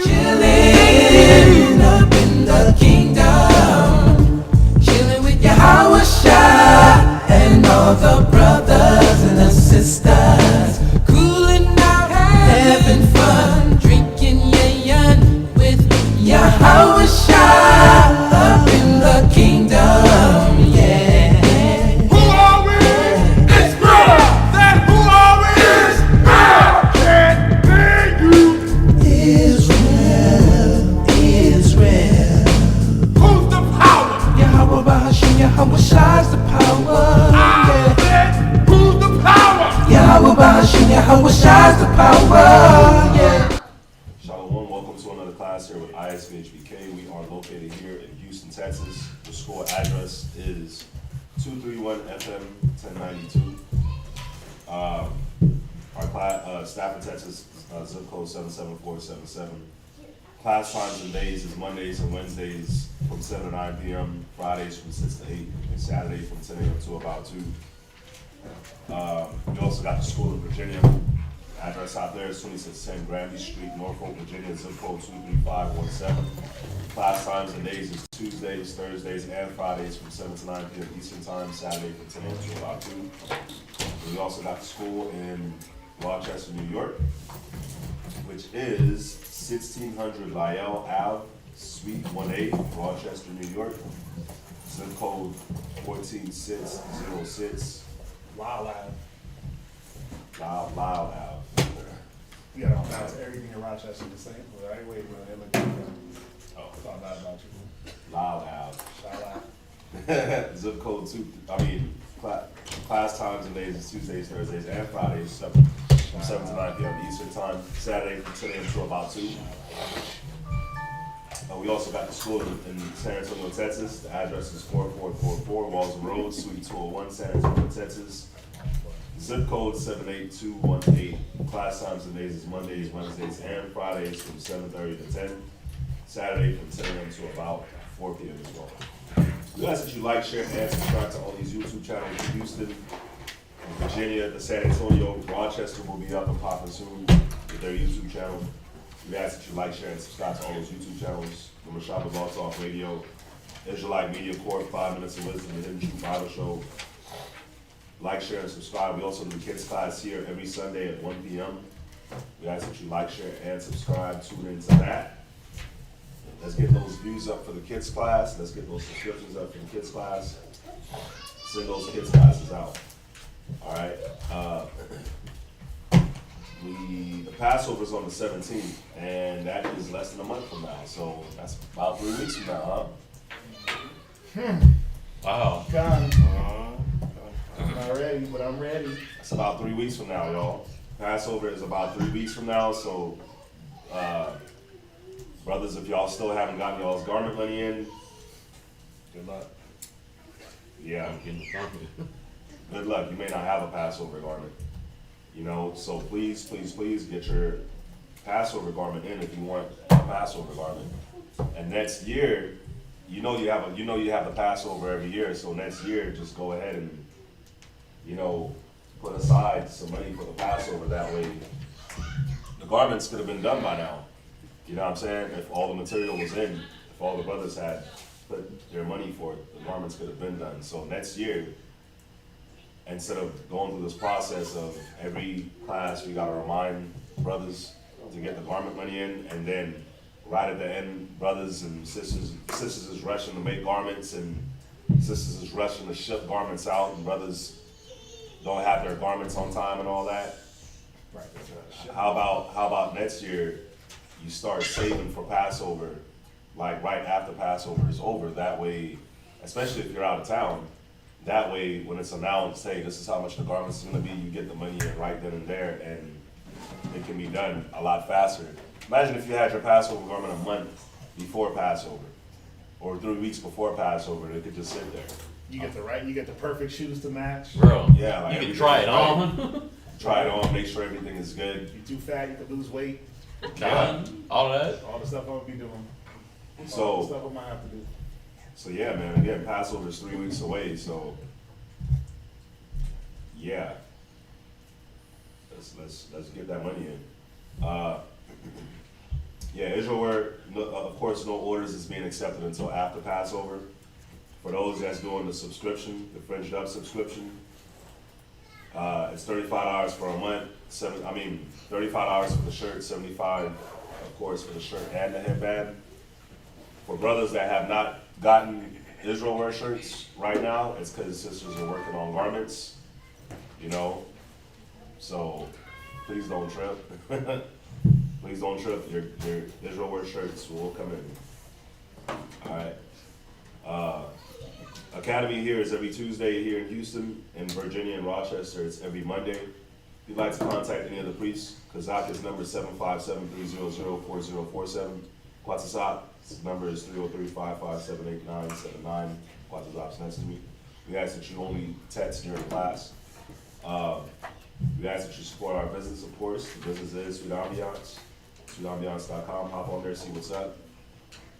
Chilling up in the kingdom, chilling with Yahweh Shai and all the brothers and the sisters, cooling out, having fun, drinking yayan with Yahweh Shai up in the kingdom, yeah. Who are we? It's brother. That who are we is I can't hear you. Israel. Who's the power? Yahweh Bahashim, Yahweh Shai's the power. I said, who's the power? Yahweh Bahashim, Yahweh Shai's the power. Yeah. Shalom, welcome to another class here with ISVHBK. We are located here in Houston, Texas. The school address is 231 FM 1092. Our staff in Texas, zip code 77477. Class times and days is Mondays and Wednesdays from 7 to 9 p.m., Fridays from 6 to 8, and Saturday from 10 a.m. to about 2. We also got the school in Virginia. Address out there is 2610 Granby Street, Norfolk, Virginia, zip code 23517. Class times and days is Tuesdays, Thursdays, and Fridays from 7 to 9 p.m. Eastern Time, Saturday from 10 a.m. to about 2. We also got the school in Rochester, New York, which is 1600 Lyell Ave, Suite 1A, Rochester, New York. Zip code 14606. Wow, loud. Loud Ave. You gotta pronounce everything in Rochester the same, right? Wait, Oh, thought that about you. Loud Ave. Shout out. Zip code class times and days is Tuesdays, Thursdays, and Fridays, from 7 to 9 p.m. Eastern Time. Saturday from 10 a.m. to about 2. We also got the school in San Antonio, Texas. The address is 4444 Walls Road, Suite 201, San Antonio, Texas. Zip code 78218. Class times and days is Mondays, Wednesdays, and Fridays from 7:30 to 10. Saturday from 10 a.m. to about 4 p.m. as well. We ask that you like, share, and subscribe to all these YouTube channels in Houston, Virginia, the San Antonio, Rochester will be up and popping soon with their YouTube channel. We ask that you like, share, and subscribe to all those YouTube channels. The Mashaba Law Talk Radio, Israelite Media Corp, 5 Minutes of Wisdom, the Hidden Truth Bible Show. Like, share, and subscribe. We also do the kids class here every Sunday at 1 p.m. We ask that you like, share, and subscribe. Tune into that. Let's get those views up for the kids class. Let's get those subscriptions up for the kids class. Send those kids classes out. All right. The Passover's on the 17th, and that is less than a month from now. So that's about 3 weeks from now, huh? Wow. God. I'm not ready, but I'm ready. That's about 3 weeks from now, y'all. Passover is about 3 weeks from now, so brothers, if y'all still haven't gotten y'all's garment money in, good luck. Yeah, good luck. You may not have a Passover garment, you know. So please, please, please get your Passover garment in if you want a Passover garment. And next year, you know you have the Passover every year. So next year, just go ahead and put aside some money for the Passover. That way, the garments could have been done by now. You know what I'm saying? If all the material was in, if all the brothers had put their money for it, the garments could have been done. So next year, instead of going through this process of every class, we gotta remind brothers to get the garment money in, and then right at the end, brothers and sisters is rushing to make garments, and sisters is rushing to ship garments out, and brothers don't have their garments on time and all that. Right. How about next year, you start saving for Passover, like right after Passover is over. That way, especially if you're out of town, that way when it's announced, hey, this is how much the garment's is gonna be, you get the money in right then and there, and it can be done a lot faster. Imagine if you had your Passover garment a month before Passover, or 3 weeks before Passover, it could just sit there. You get the perfect shoes to match. Bro, Yeah, like you can try it on. Try it on, make sure everything is good. You're too fat, you can lose weight. All that. All the stuff I'm gonna be doing. All the So, stuff I might have to do. so yeah, man, again, Passover is 3 weeks away, so yeah. Let's get that money in. Yeah, Israel where, of course, no orders is being accepted until after Passover. For those that's doing the subscription, the fringed up subscription, it's $35 for a month. 35 hours for the shirt, 75, of course, for the shirt and the headband. For brothers that have not gotten Israel wear shirts right now, it's because sisters are working on garments, you know. So please don't trip. Please don't trip. Your Israel wear shirts will come in. All right. Academy here is every Tuesday here in Houston. In Virginia and Rochester, it's every Monday. If you'd like to contact any of the priests, Kazak's number is 757-300-4047. Quatzazop's number is 303-557-8979. Quatzazop's next to me. We ask that you only text during class. We ask that you support our business, of course. The business is Sweet Ambiance. SweetAmbiance.com. Hop on there, see what's up.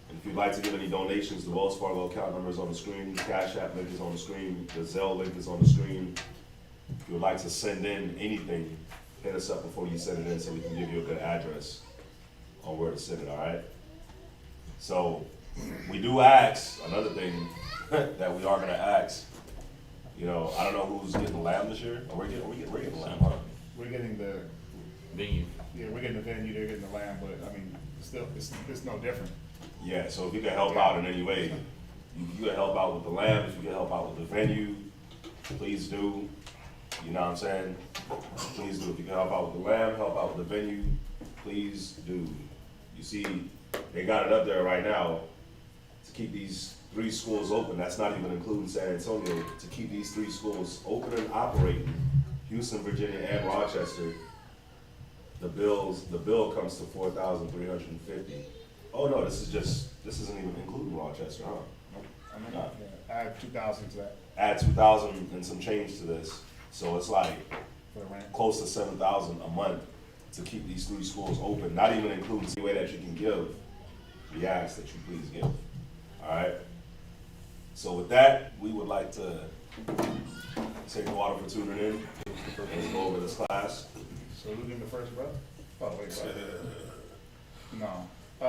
And if you'd like to give any donations, the Wells Fargo account number is on the screen. The Cash App link is on the screen. The Zelle link is on the screen. If you would like to send in anything, hit us up before you send it in so we can give you a good address on where to send it, all right? So we do ask, another thing that we are going to ask, you know, I don't know who's getting the lamb this year. We're getting the lamb, huh? We're getting the Venue. Yeah, we're getting the venue, they're getting the lamb, but I mean, still, it's no different. Yeah, so if you can help out in any way, you can help out with the lamb, if you can help out with the venue, please do. You know what I'm saying? Please do. If you can help out with the lamb, help out with the venue, please do. You see, they got it up there right now to keep these 3 schools open. That's not even including San Antonio. To keep these 3 schools open and operating, Houston, Virginia, and Rochester, the bill comes to $4,350. Oh no, this isn't even including Rochester, huh? Nope. I mean, yeah, add 2,000 to that Add 2,000 and some change to this, so it's like for the rent. close to 7,000 a month to keep these 3 schools open, not even including the way that you can give. We ask that you please give, all right? So with that, we would like to take the water for tuning in and go over this class. So who's in the first, brother? Oh, wait, brother. No. I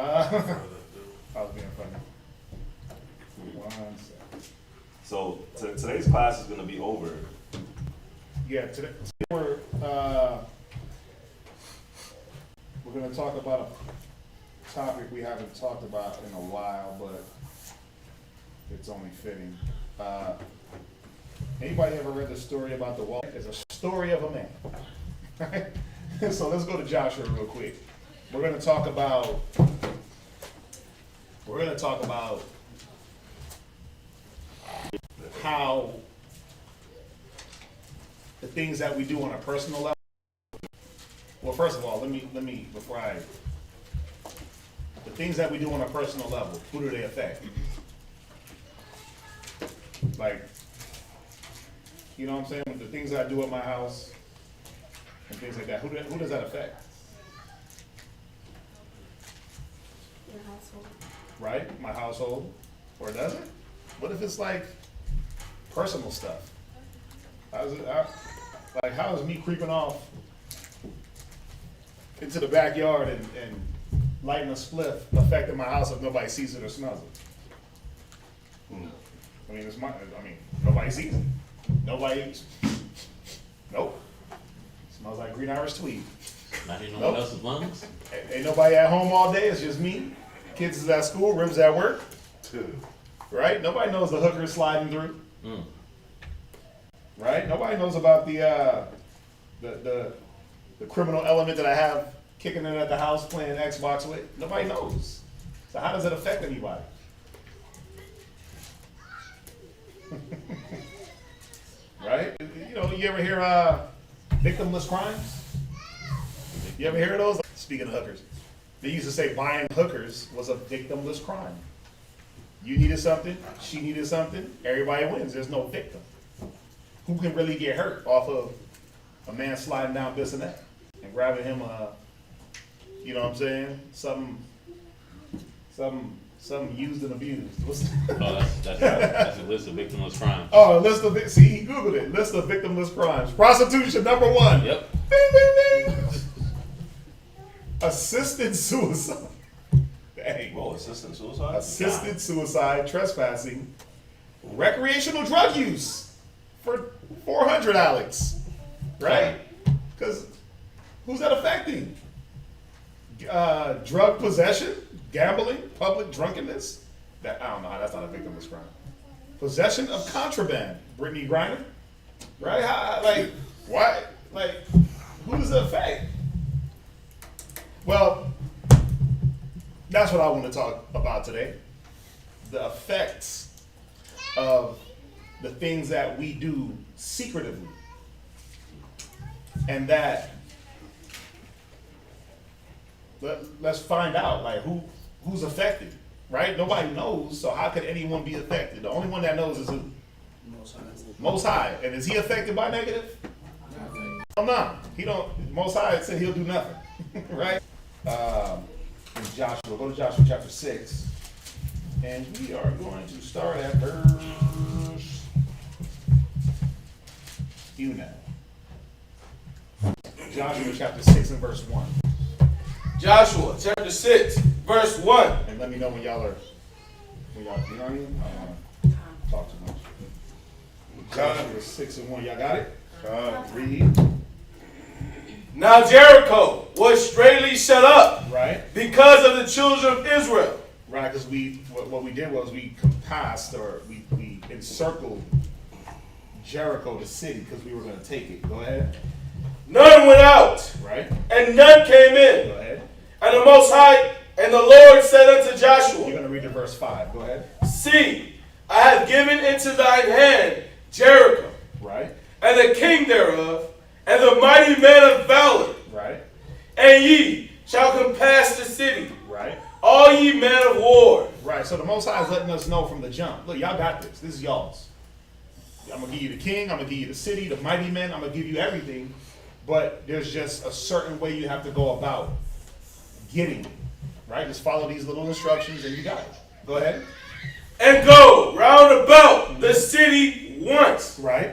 was being funny. 1 second. So today's class is gonna be over. Yeah, today we're gonna talk about a topic we haven't talked about in a while, but it's only fitting. Anybody ever read the story about the wall? It's a story of a man. Right? So let's go to Joshua real quick. We're gonna talk about how the things that we do on a personal level. Well, first of all, let me the things that we do on a personal level, who do they affect? Like, you know what I'm saying? The things I do at my house and things like that, who does that affect? Your household. Right? My household? Or does it? What if it's like personal stuff? How is me creeping off into the backyard and lighting a spliff affecting my house if nobody sees it or smells it? I mean, nobody sees it. Nobody, nope. Smells like green Irish tweed. Not in no Nope. one else's lungs? Ain't nobody at home all day, it's just me. Kids is at school, Ribs at work. Right? Nobody knows the hooker is sliding through. Mm. Right? Nobody knows about the criminal element that I have kicking it at the house playing Xbox with. Nobody knows. So how does it affect anybody? Right? You know, you ever hear victimless crimes? You ever hear of those? Speaking of hookers, they used to say buying hookers was a victimless crime. You needed something, she needed something, everybody wins. There's no victim. Who can really get hurt off of a man sliding down this and that and grabbing him you know what I'm saying? Something used and abused. Oh, that's a list of victimless crimes. Oh, a list of see, he Googled it. List of victimless crimes. Prostitution, #1. Yep. Bing, bing, bing. Assisted suicide. Hey, Whoa, assisted suicide? assisted suicide, trespassing, recreational drug use for 400, Alex. Right? Because who's that affecting? Drug possession, gambling, public drunkenness. That I don't know. That's not a victimless crime. Possession of contraband. Brittany Griner. Right? Like why? Like who does it affect? Well, that's what I want to talk about today. The effects of the things that we do secretively. And that let's find out like who's affected, right? Nobody knows, so how could anyone be affected? The only one that knows is who? Most High. And is he affected by negative? Oh no. He don't. Most High said he'll do nothing. Right? In Joshua, go to Joshua chapter 6. And we are going to start at verse you now. Joshua chapter 6 and verse 1. Joshua chapter 6, verse 1. And let me know when y'all, you know what I mean? I don't want to talk too much. Joshua 6 and 1, y'all got it? Read. Now Jericho was straitly shut up Right? because of the children of Israel. Right, because what we did was we compassed or we encircled Jericho, the city, because we were going to take it. Go ahead. None went out, Right? and none came in. Go ahead. And the Most High, and the Lord said unto You're Joshua, going to read to verse 5. Go ahead. See, I have given into thine hand Jericho, Right? and the king thereof, and the mighty men of valor, Right? and ye shall compass the city, Right? all ye men of war. Right. So the Most High is letting us know from the jump. Look, y'all got this. This is y'all's. I'm going to give you the king. I'm going to give you the city, the mighty men. I'm going to give you everything. But there's just a certain way you have to go about getting it. Right? Just follow these little instructions and you got it. Go ahead. And go round about the city once. Right?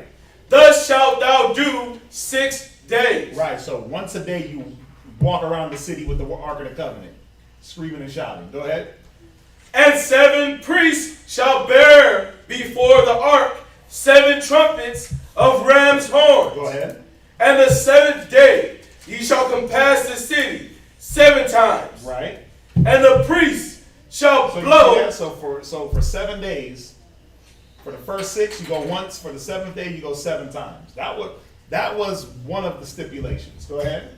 Thus shalt thou do 6 days. Right. So once a day you walk around the city with the Ark of the Covenant, screaming and shouting. Go ahead. And 7 priests shall bear before the ark 7 trumpets of ram's horns. Go ahead. And the 7th day ye shall compass the city 7 times. Right. And the priests shall So you blow. see that? So for 7 days, for the first 6 you go once. For the 7th day you go 7 times. That was one of the stipulations. Go ahead.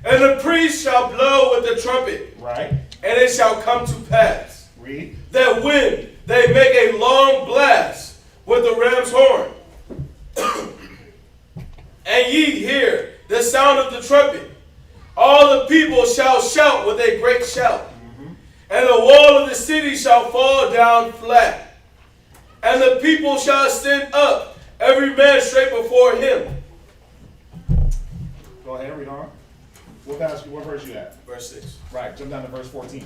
And the priest shall blow with the trumpet. Right. And it shall come to pass Read. that when they make a long blast with the ram's horn, and ye hear the sound of the trumpet, all the people shall shout with a great shout, and the wall of the city shall fall down flat, and the people shall stand up, every man straight before him. Go ahead. Read on. What verse you at? Verse 6. Right. Jump down to verse 14.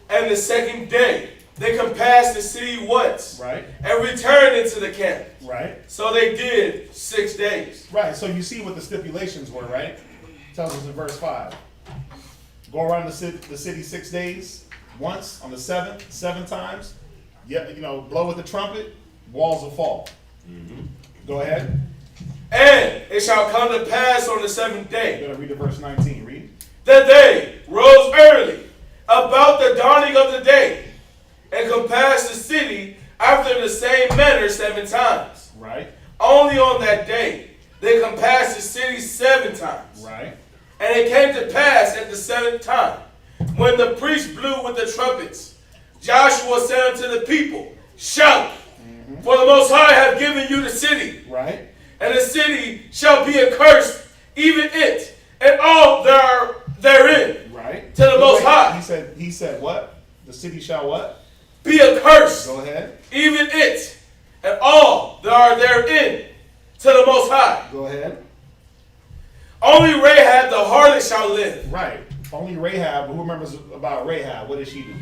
And the 2nd day they compassed the city once, Right. and returned into the camp. Right. So they did 6 days. Right. So you see what the stipulations were, right? Tells us in verse 5. Go around the city 6 days, once on the 7th, 7 times. Yeah, blow with the trumpet, walls will fall. Go ahead. And it shall come to pass on the 7th day You gotta read the verse 19. Read. that they rose early about the dawning of the day, and compassed the city after the same manner 7 times. Right. Only on that day they compassed the city 7 times. Right. And it came to pass at the 7th time, when the priest blew with the trumpets, Joshua said unto the people, Shout, for the Most High hath given you the city, Right. and the city shall be accursed, even it, and all that are therein, Right. to the Most High. He said what? The city shall what? Be accursed, Go ahead. even it, and all that are therein, to the Most High. Go ahead. Only Rahab the harlot shall live. Right. Only Rahab. Who remembers about Rahab? What did she do?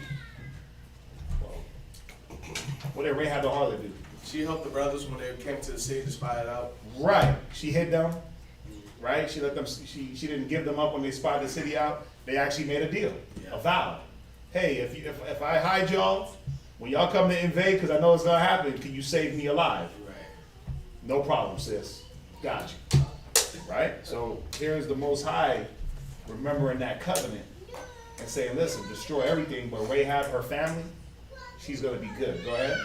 What did Rahab the harlot do? She helped the brothers when they came to the city to spy it out. Right. She hid them. Right. She let them. She didn't give them up when they spied the city out. They actually made a deal, a vow. Hey, if I hide y'all, when y'all come to invade, because I know it's gonna happen, can you save me alive? Right. No problem, sis. Got you. Right? So here's the Most High remembering that covenant and saying, listen, destroy everything, but Rahab, her family, she's gonna be good. Go ahead.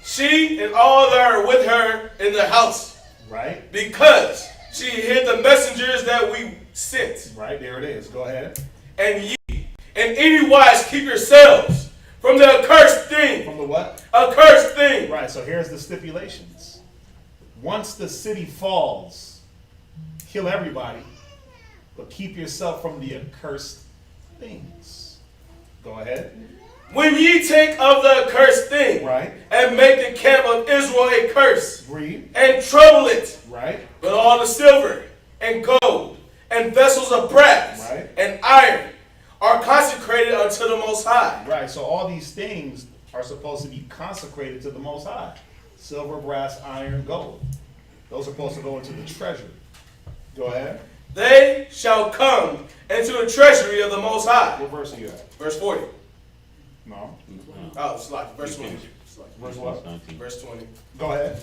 She and all that are with her in the house, Right? because she hid the messengers that we sent. Right, there it is. Go ahead. And ye, in any wise, keep yourselves from the accursed thing. From the what? Accursed thing. Right, so here's the stipulations. Once the city falls, kill everybody, but keep yourself from the accursed things. Go ahead. When ye take of the accursed thing, Right. and make the camp of Israel a curse, Read. and trouble it, Right. with all the silver and gold and vessels of brass Right. and iron are consecrated unto the Most High. Right, so all these things are supposed to be consecrated to the Most High. Silver, brass, iron, gold. Those are supposed to go into the treasury. Go ahead. They shall come into the treasury of the Most High. What verse are you at? Verse 40. No. Oh, it's like verse 20. Verse what? 19. Verse 20. Go ahead.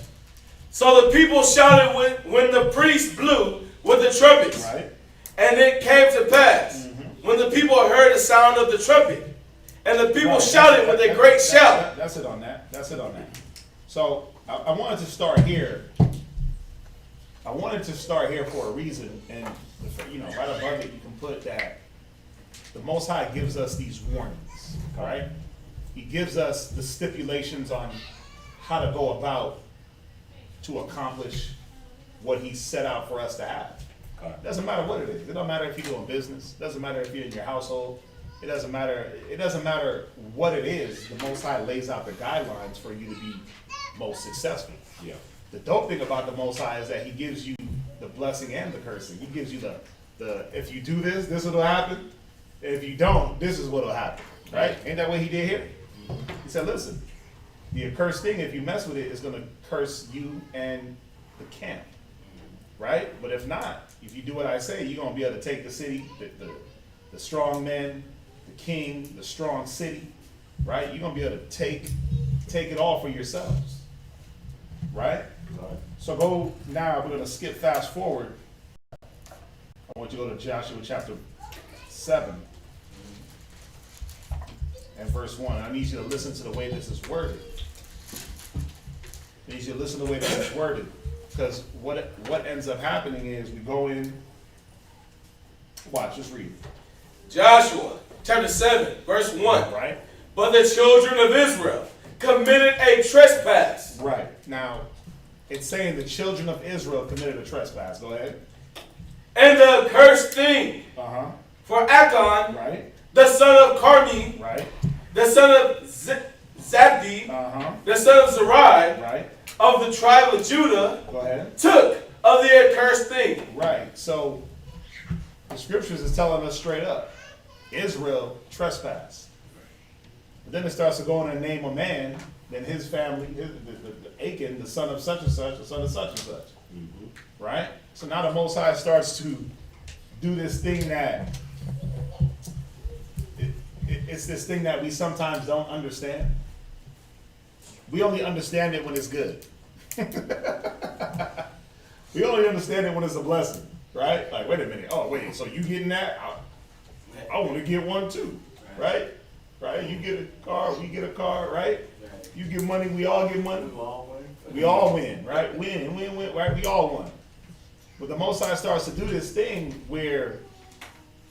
So the people shouted when the priest blew with the trumpets. Right. And it came to pass, when the people heard the sound of the trumpet, and the people Right, shouted with a great shout. That's it on that. That's it on that. So I wanted to start here. I wanted to start here for a reason, and right above it you can put that the Most High gives us these warnings. Right? He gives us the stipulations on how to go about to accomplish what He set out for us to have. It doesn't matter what it is. It doesn't matter if you're doing business. It doesn't matter if you're in your household. It doesn't matter. It doesn't matter what it is. The Most High lays out the guidelines for you to be most successful. Yeah. The dope thing about the Most High is that He gives you the blessing and the cursing. He gives you the if you do this, this will happen. If you don't, this is what'll happen. Right? Ain't that what He did here? He said, listen, the accursed thing, if you mess with it, is going to curse you and the camp. Right? But if not, if you do what I say, you're going to be able to take the city, the strong men, the king, the strong city, right? You're going to be able to take it all for yourselves. Right? So go now, we're going to skip fast forward. I want you to go to Joshua chapter 7 and verse 1. I need you to listen to the way this is worded. I need you to listen to the way that it's worded. Because what ends up happening is we go in, watch, just read. Joshua chapter 7, verse 1. Right? But the children of Israel committed a trespass. Right. Now, it's saying the children of Israel committed a trespass. Go ahead. And the accursed thing Uh-huh. for Achan, Right? the son of Carmi, Right? the son of Zabdi, Uh-huh. the son of Zerai, Right? of the tribe of Judah, Go ahead. took of the accursed thing. Right. So, the scriptures is telling us straight up, Israel trespassed. But then it starts to go in and name a man, then his family, the Achan, the son of such and such, the son of such and such. Right? So now the Most High starts to do this thing that, it's this thing that we sometimes don't understand. We only understand it when it's good. We only understand it when it's a blessing, right? Like, wait a minute. Oh, wait, so you getting that? I want to get one too, right? Right? You get a car, we get a car, right? You get money, we all get money. We all win, right? Win, right? We all won. But the Most High starts to do this thing where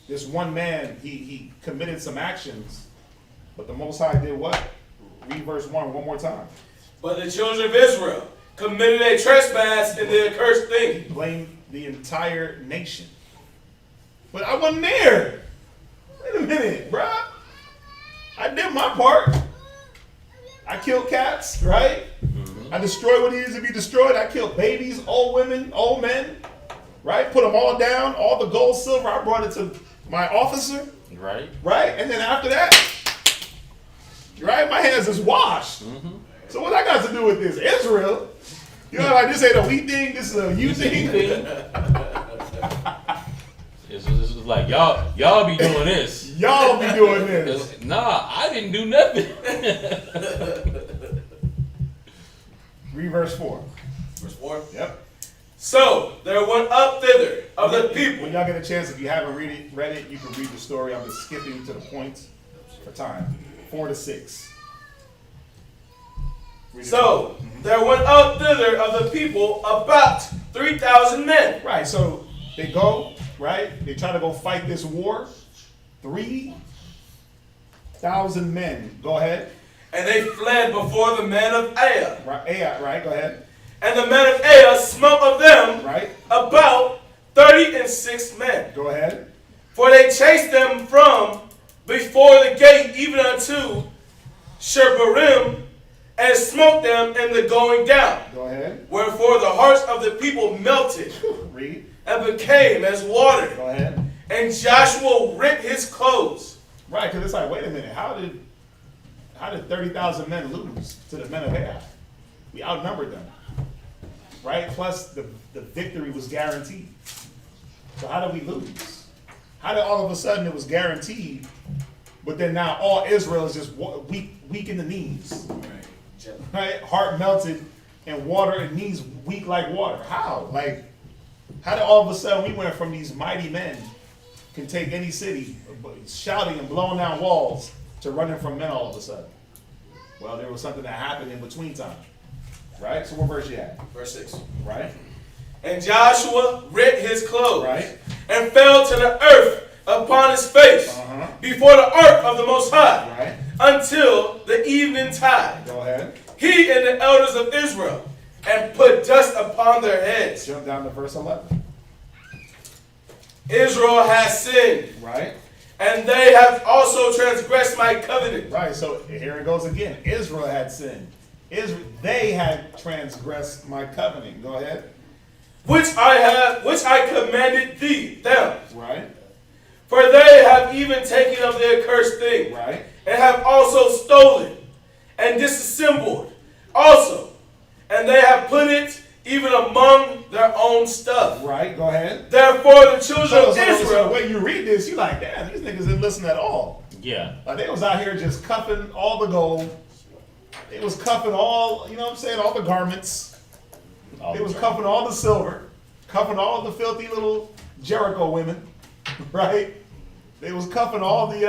this one man, he committed some actions, but the Most High did what? Read verse 1 one more time. But the children of Israel committed a trespass in the accursed thing. Blame the entire nation. But I wasn't there. Wait a minute, bruh. I did my part. I killed cats, right? I destroyed what needed to be destroyed. I killed babies, old women, old men, right? Put them all down, all the gold, silver. I brought it to my officer, Right? right? And then after that, right, my hands is washed. So what I got to do with this? Israel? You know, like this ain't a we thing, this is a you thing. This is was like, y'all be doing this. Y'all be doing this. Nah, I didn't do nothing. Read verse 4. Verse 4. Yep. So there went up thither of the people. When y'all get a chance, if you haven't read it, you can read the story. I'm just skipping to the points for time. 4 to 6. So there went up thither of the people about 3,000 men. Right, so they go, right? They try to go fight this war. 3,000 men. Go ahead. And they fled before the men of Ai. Right, go ahead. And the men of Ai smote of them Right. about 36 men. Go ahead. For they chased them from before the gate even unto Shebarim, and smote them in the going down. Go ahead. Wherefore the hearts of the people melted Read. and became as water. Go ahead. And Joshua rent his clothes. Right, because it's like, wait a minute, how did 30,000 men lose to the men of Ai? We outnumbered them. Right? Plus the victory was guaranteed. So how did we lose? How did all of a sudden it was guaranteed, but then now all Israel is just weak in the knees? Right? Heart melted and water and knees weak like water. How? Like, how did all of a sudden we went from these mighty men can take any city, shouting and blowing down walls, to running from men all of a sudden? Well, there was something that happened in between time. Right? So what verse you at? Verse 6. Right? And Joshua rent his clothes. Right? And fell to the earth upon his face before the ark of the Most High. Right? Until the evening tide. Go ahead. He and the elders of Israel, and put dust upon their heads. Jump down to verse 11. Israel has sinned, Right? and they have also transgressed my covenant. Right. So here it goes again. Israel had sinned. They had transgressed my covenant. Go ahead. Which I commanded them. Right? For they have even taken of the accursed thing, Right? and have also stolen and disassembled also, and they have put it even among their own stuff. Right? Go ahead. Therefore the children of Israel. When you read this, you like, damn, these niggas didn't listen at all. Yeah. Like they was out here just cuffing all the gold. They was cuffing all, you know what I'm saying, all the garments. They was cuffing all the silver, cuffing all the filthy little Jericho women, right? They was cuffing all they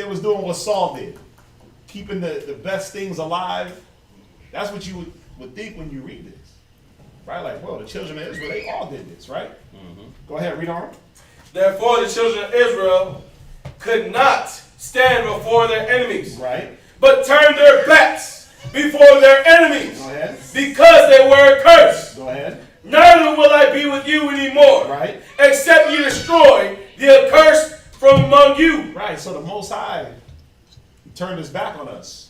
was doing what Saul did, keeping the best things alive. That's what you would think when you read this, right? Like, well, the children of Israel, they all did this, right? Mm-hmm. Go ahead, read on. Therefore the children of Israel could not stand before their enemies, Right? but turned their backs before their enemies, Go ahead. because they were accursed. Go ahead. Neither will I be with you anymore, Right? except you destroy the accursed from among you. Right, so the Most High turned his back on us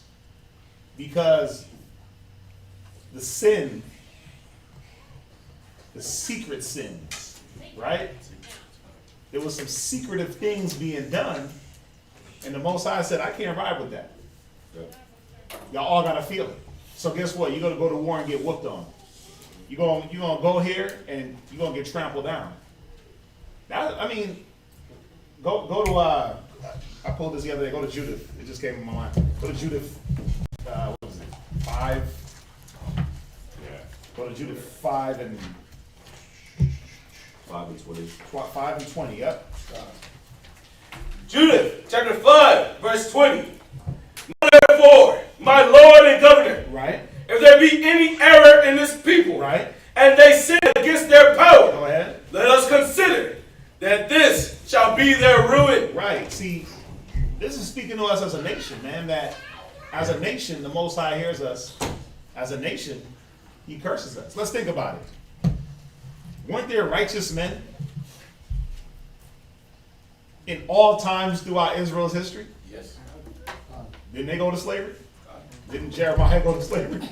because the sin, the secret sins, right? There was some secretive things being done, and the Most High said, I can't ride with that. Y'all all gotta feel it. So guess what? You're gonna go to war and get whooped on. You're gonna go here and you're gonna get trampled down. That, I mean, go to I pulled this the other day. Go to Judith. It just came in my mind. Go to Judith. What was it? 5. Yeah. Go to Judith 5 and 5 and 20. 5 and 20. Yep. Judith chapter 5 verse 20. Therefore, my Lord and Governor, Right. if there be any error in this people, Right. and they sin against their power, Go ahead. let us consider that this shall be their ruin. Right. See, this is speaking to us as a nation, man. That as a nation, the Most High hears us. As a nation, He curses us. Let's think about it. Weren't there righteous men in all times throughout Israel's history? Yes. Didn't they go to slavery? Didn't Jeremiah go to slavery?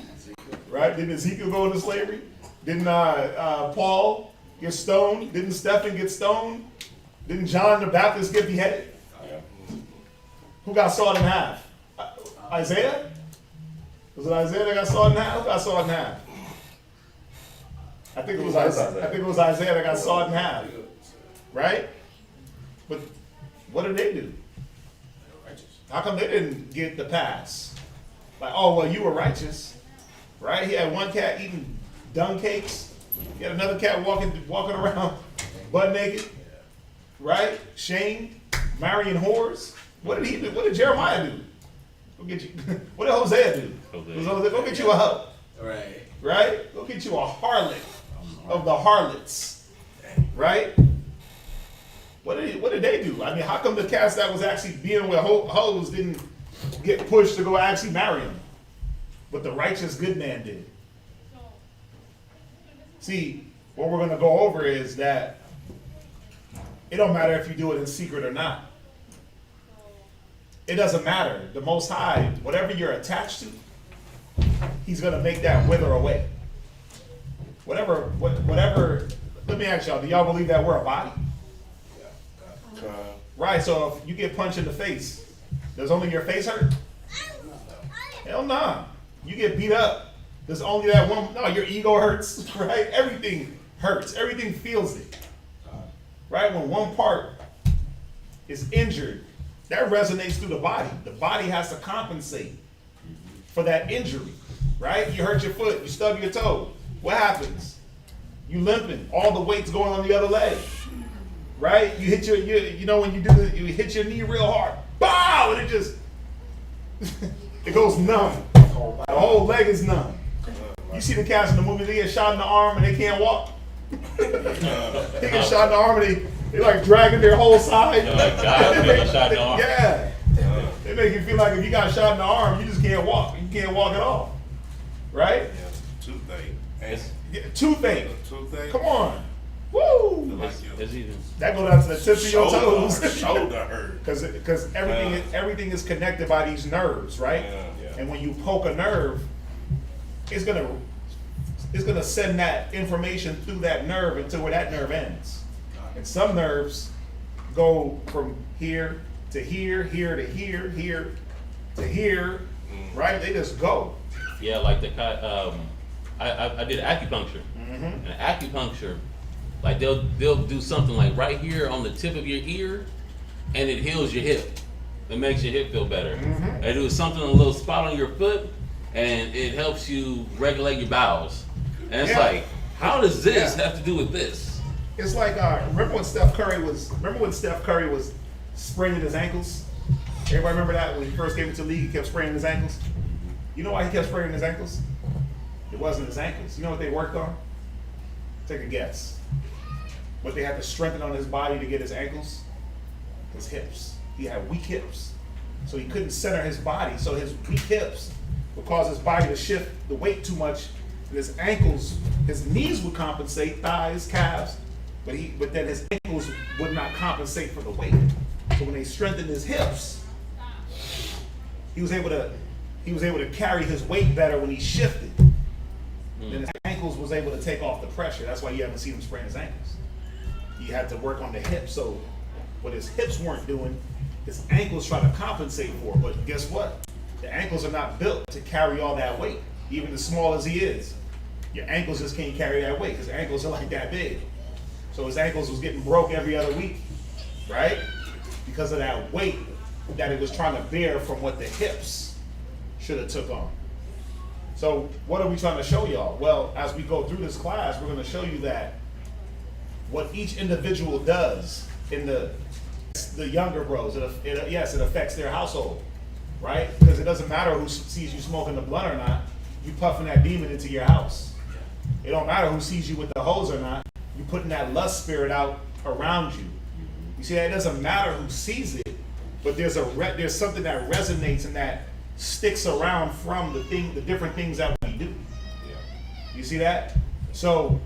Right? Didn't Ezekiel go into slavery? Didn't Paul get stoned? Didn't Stephen get stoned? Didn't John the Baptist get beheaded? Who got sawed in half? Isaiah? Was it Isaiah that got sawed in half? Who got sawed in half? I think it was Isaiah. I think it was Isaiah that got sawed in half. Right? But what did they do? Righteous. How come they didn't get the pass? Like, oh, well, you were righteous, right? He had one cat eating dung cakes. He had another cat walking around butt naked, right? Shane, marrying whores. What did he do? What did Jeremiah do? Go get you. What did Hosea do? Go get you a hoe. Right. Right? Go get you a harlot of the harlots. Right? What did they do? I mean, how come the cats that was actually being with hoes didn't get pushed to go actually marry him? But the righteous good man did. See, what we're going to go over is that it don't matter if you do it in secret or not. It doesn't matter. The Most High, whatever you're attached to, He's going to make that wither away. Whatever, let me ask y'all, do y'all believe that we're a body? Right, so if you get punched in the face, does only your face hurt? Hell nah. You get beat up, does only that one, no, your ego hurts, right? Everything hurts, everything feels it. Right, when one part is injured, that resonates through the body. The body has to compensate for that injury, right? You hurt your foot, you stub your toe. What happens? You limping, all the weight's going on the other leg, right? You hit you know when you you hit your knee real hard, bow, and it just, it goes numb. The whole leg is numb. You see the cats in the movie, they get shot in the arm and they can't walk. They get shot in the arm and they like dragging their whole side. Oh my God, they get shot in the arm. Yeah. They make you feel like if you got shot in the arm, you just can't walk. You can't walk at all. Right? Yeah, toothache. Yeah, toothache. Toothache. Come on. Woo! It's even. That go down to the tips of your toes. Shoulder hurt. Because everything is connected by these nerves, right? Yeah. And when you poke a nerve, it's gonna send that information through that nerve until where that nerve ends. And some nerves go from here to here, here to here, here to here, right? They just go. Yeah, like I did acupuncture. Mm-hmm. And acupuncture, like they'll do something like right here on the tip of your ear, and it heals your hip. It makes your hip feel better. Mm-hmm. They do something on a little spot on your foot, and it helps you regulate your bowels. And it's Yeah. like, how does this Yeah. have to do with this? It's like remember when Steph Curry was spraining his ankles? Everybody remember that when he first came into the league, he kept spraining his ankles? You know why he kept spraining his ankles? It wasn't his ankles. You know what they worked on? Take a guess. What they had to strengthen on his body to get his ankles? His hips. He had weak hips. So he couldn't center his body. So his weak hips would cause his body to shift the weight too much. And his ankles, his knees would compensate, thighs, calves, but then his ankles would not compensate for the weight. So when they strengthened his hips, he was able to carry his weight better when he shifted. Then his ankles was able to take off the pressure. That's why you haven't seen him sprain his ankles. He had to work on the hips. So what his hips weren't doing, his ankles try to compensate for. But guess what? The ankles are not built to carry all that weight, even as small as he is. Your ankles just can't carry that weight. His ankles are like that big. So his ankles was getting broke every other week, right? Because of that weight that it was trying to bear from what the hips should have took on. So what are we trying to show y'all? Well, as we go through this class, we're going to show you that what each individual does in the younger bros, it affects their household, right? Because it doesn't matter who sees you smoking the blunt or not, you puffing that demon into your house. It don't matter who sees you with the hose or not, you putting that lust spirit out around you. You see, it doesn't matter who sees it, but there's something that resonates and that sticks around from the different things that we do. Yeah. You see that? So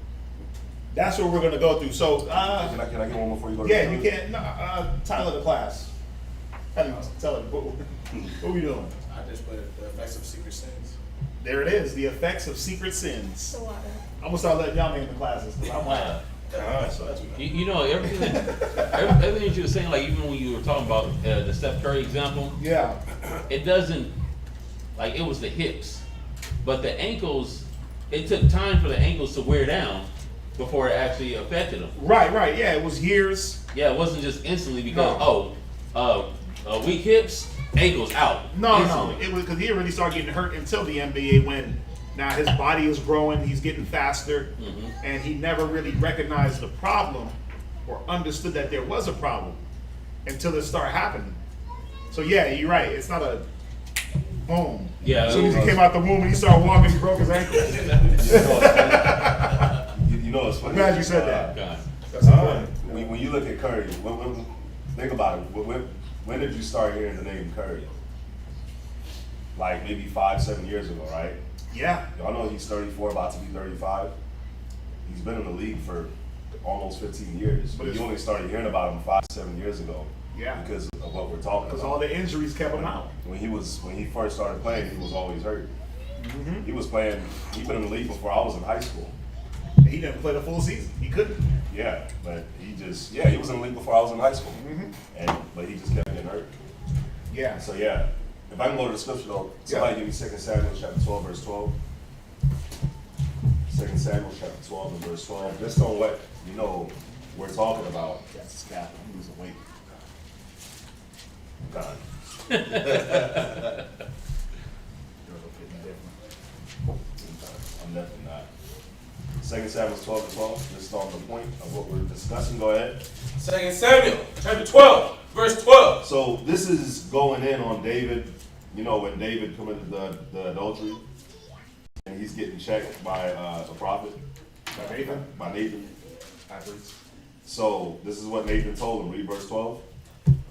that's what we're gonna go through. So Can I get one before you go? yeah, you can't. Title of the class. Tell it. What are we doing? I just put the effects of secret sins. There it is. The effects of secret sins. The water. I'm gonna start letting y'all name the classes. 'Cause I'm like, So that's You know, everything you were saying, like even when you were talking about the Steph Curry example, yeah, it doesn't, like it was the hips, but the ankles, it took time for the ankles to wear down before it actually affected him. Right, yeah, it was years. Yeah, it wasn't just instantly because No. weak hips, ankles out. No, instantly. it was because he didn't really start getting hurt until the NBA when now his body is growing, he's getting faster, and he never really recognized the problem or understood that there was a problem until it started happening. So yeah, you're right. It's not a boom. Yeah, As soon as he came out the womb and he started walking, he broke his ankle. You know it's funny. I'm glad you said that. God. That's important. When you look at Curry, think about it. When did you start hearing the name Curry? Like maybe 5-7 years ago, right? Yeah. Y'all know he's 34, about to be 35. He's been in the league for almost 15 years, but you only started hearing about him 5-7 years ago. Yeah. Because of what we're talking Because about. all the injuries kept him out. When he first started playing, he was always hurt. He was playing. He'd been in the league before I was in high school. He didn't play the full season. He couldn't. Yeah, but he was in the league before I was in high school. But he just kept getting hurt. Yeah. So yeah, if I can go to the scripture though, somebody give me 2 Samuel chapter 12 verse 12. 2 Samuel chapter 12 and verse 12. Just on what we're talking about. That's a scalp. He was awake. God. I'm definitely not. 2 Samuel 12 and 12. Just on the point of what we're discussing. Go ahead. 2 Samuel chapter 12, verse 12. So this is going in on David. You know when David committed the adultery, and he's getting checked by a prophet. By Nathan. So this is what Nathan told him. Read verse 12.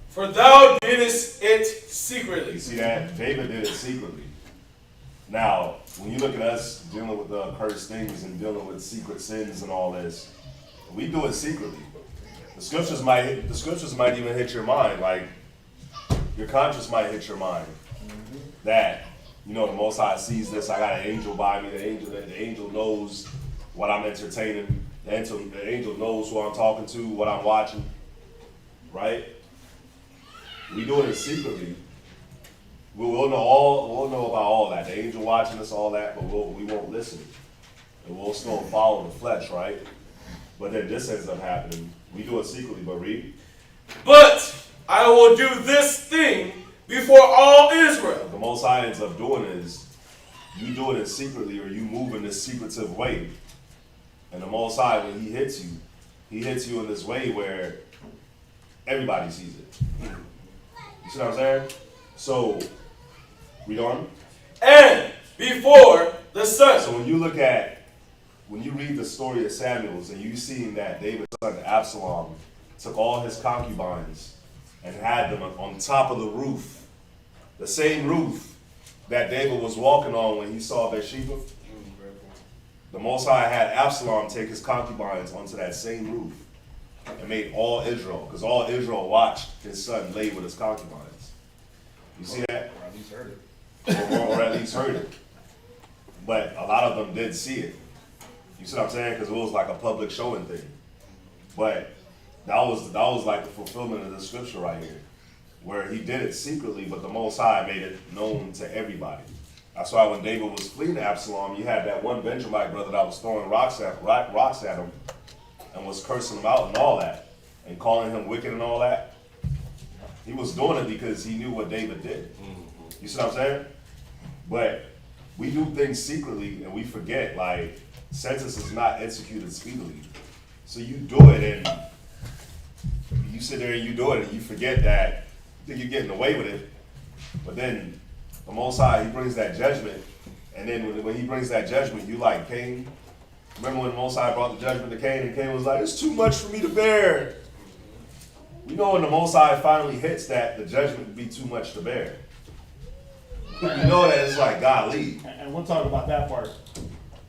For thou didst it secretly. You see that? David did it secretly. Now, when you look at us dealing with the cursed things and dealing with secret sins and all this, we do it secretly. The scriptures might even hit your mind, like your conscience might hit your mind. That the Most High sees this. I got an angel by me. The angel knows what I'm entertaining. The angel knows who I'm talking to, what I'm watching. Right? We do it secretly. We'll know about all that. The angel watching us, all that, but we won't listen. And we'll still follow the flesh, right? But then this ends up happening. We do it secretly, but read. But I will do this thing before all Israel. What the Most High ends up doing is you do it secretly, or you move in this secretive way. And the Most High, when he hits you in this way where everybody sees it. You see what I'm saying? So, read on. And before the sun. So when you read the story of Samuel's and you see that David's son Absalom took all his concubines and had them on top of the roof, the same roof that David was walking on when he saw Bathsheba, the Most High had Absalom take his concubines onto that same roof and made all Israel, because all Israel watched his son lay with his concubines. You see that? Or at least heard it. Or at least heard it. But a lot of them did see it. You see what I'm saying? Because it was like a public showing thing. But that was like the fulfillment of the scripture right here, where he did it secretly, but the Most High made it known to everybody. That's why when David was fleeing Absalom, you had that one Benjamite brother that was throwing rocks at him and was cursing him out and all that, and calling him wicked and all that. He was doing it because he knew what David did. You see what I'm saying? But we do things secretly and we forget, like, sentence is not executed speedily. So you do it and you sit there and you do it and you forget that you think you're getting away with it. But then the Most High, he brings that judgment. And then when he brings that judgment, you like Cain. Remember when the Most High brought the judgment to Cain and Cain was like, it's too much for me to bear. You know when the Most High finally hits that, the judgment would be too much to bear. You know that it's like, golly. And we'll talk about that part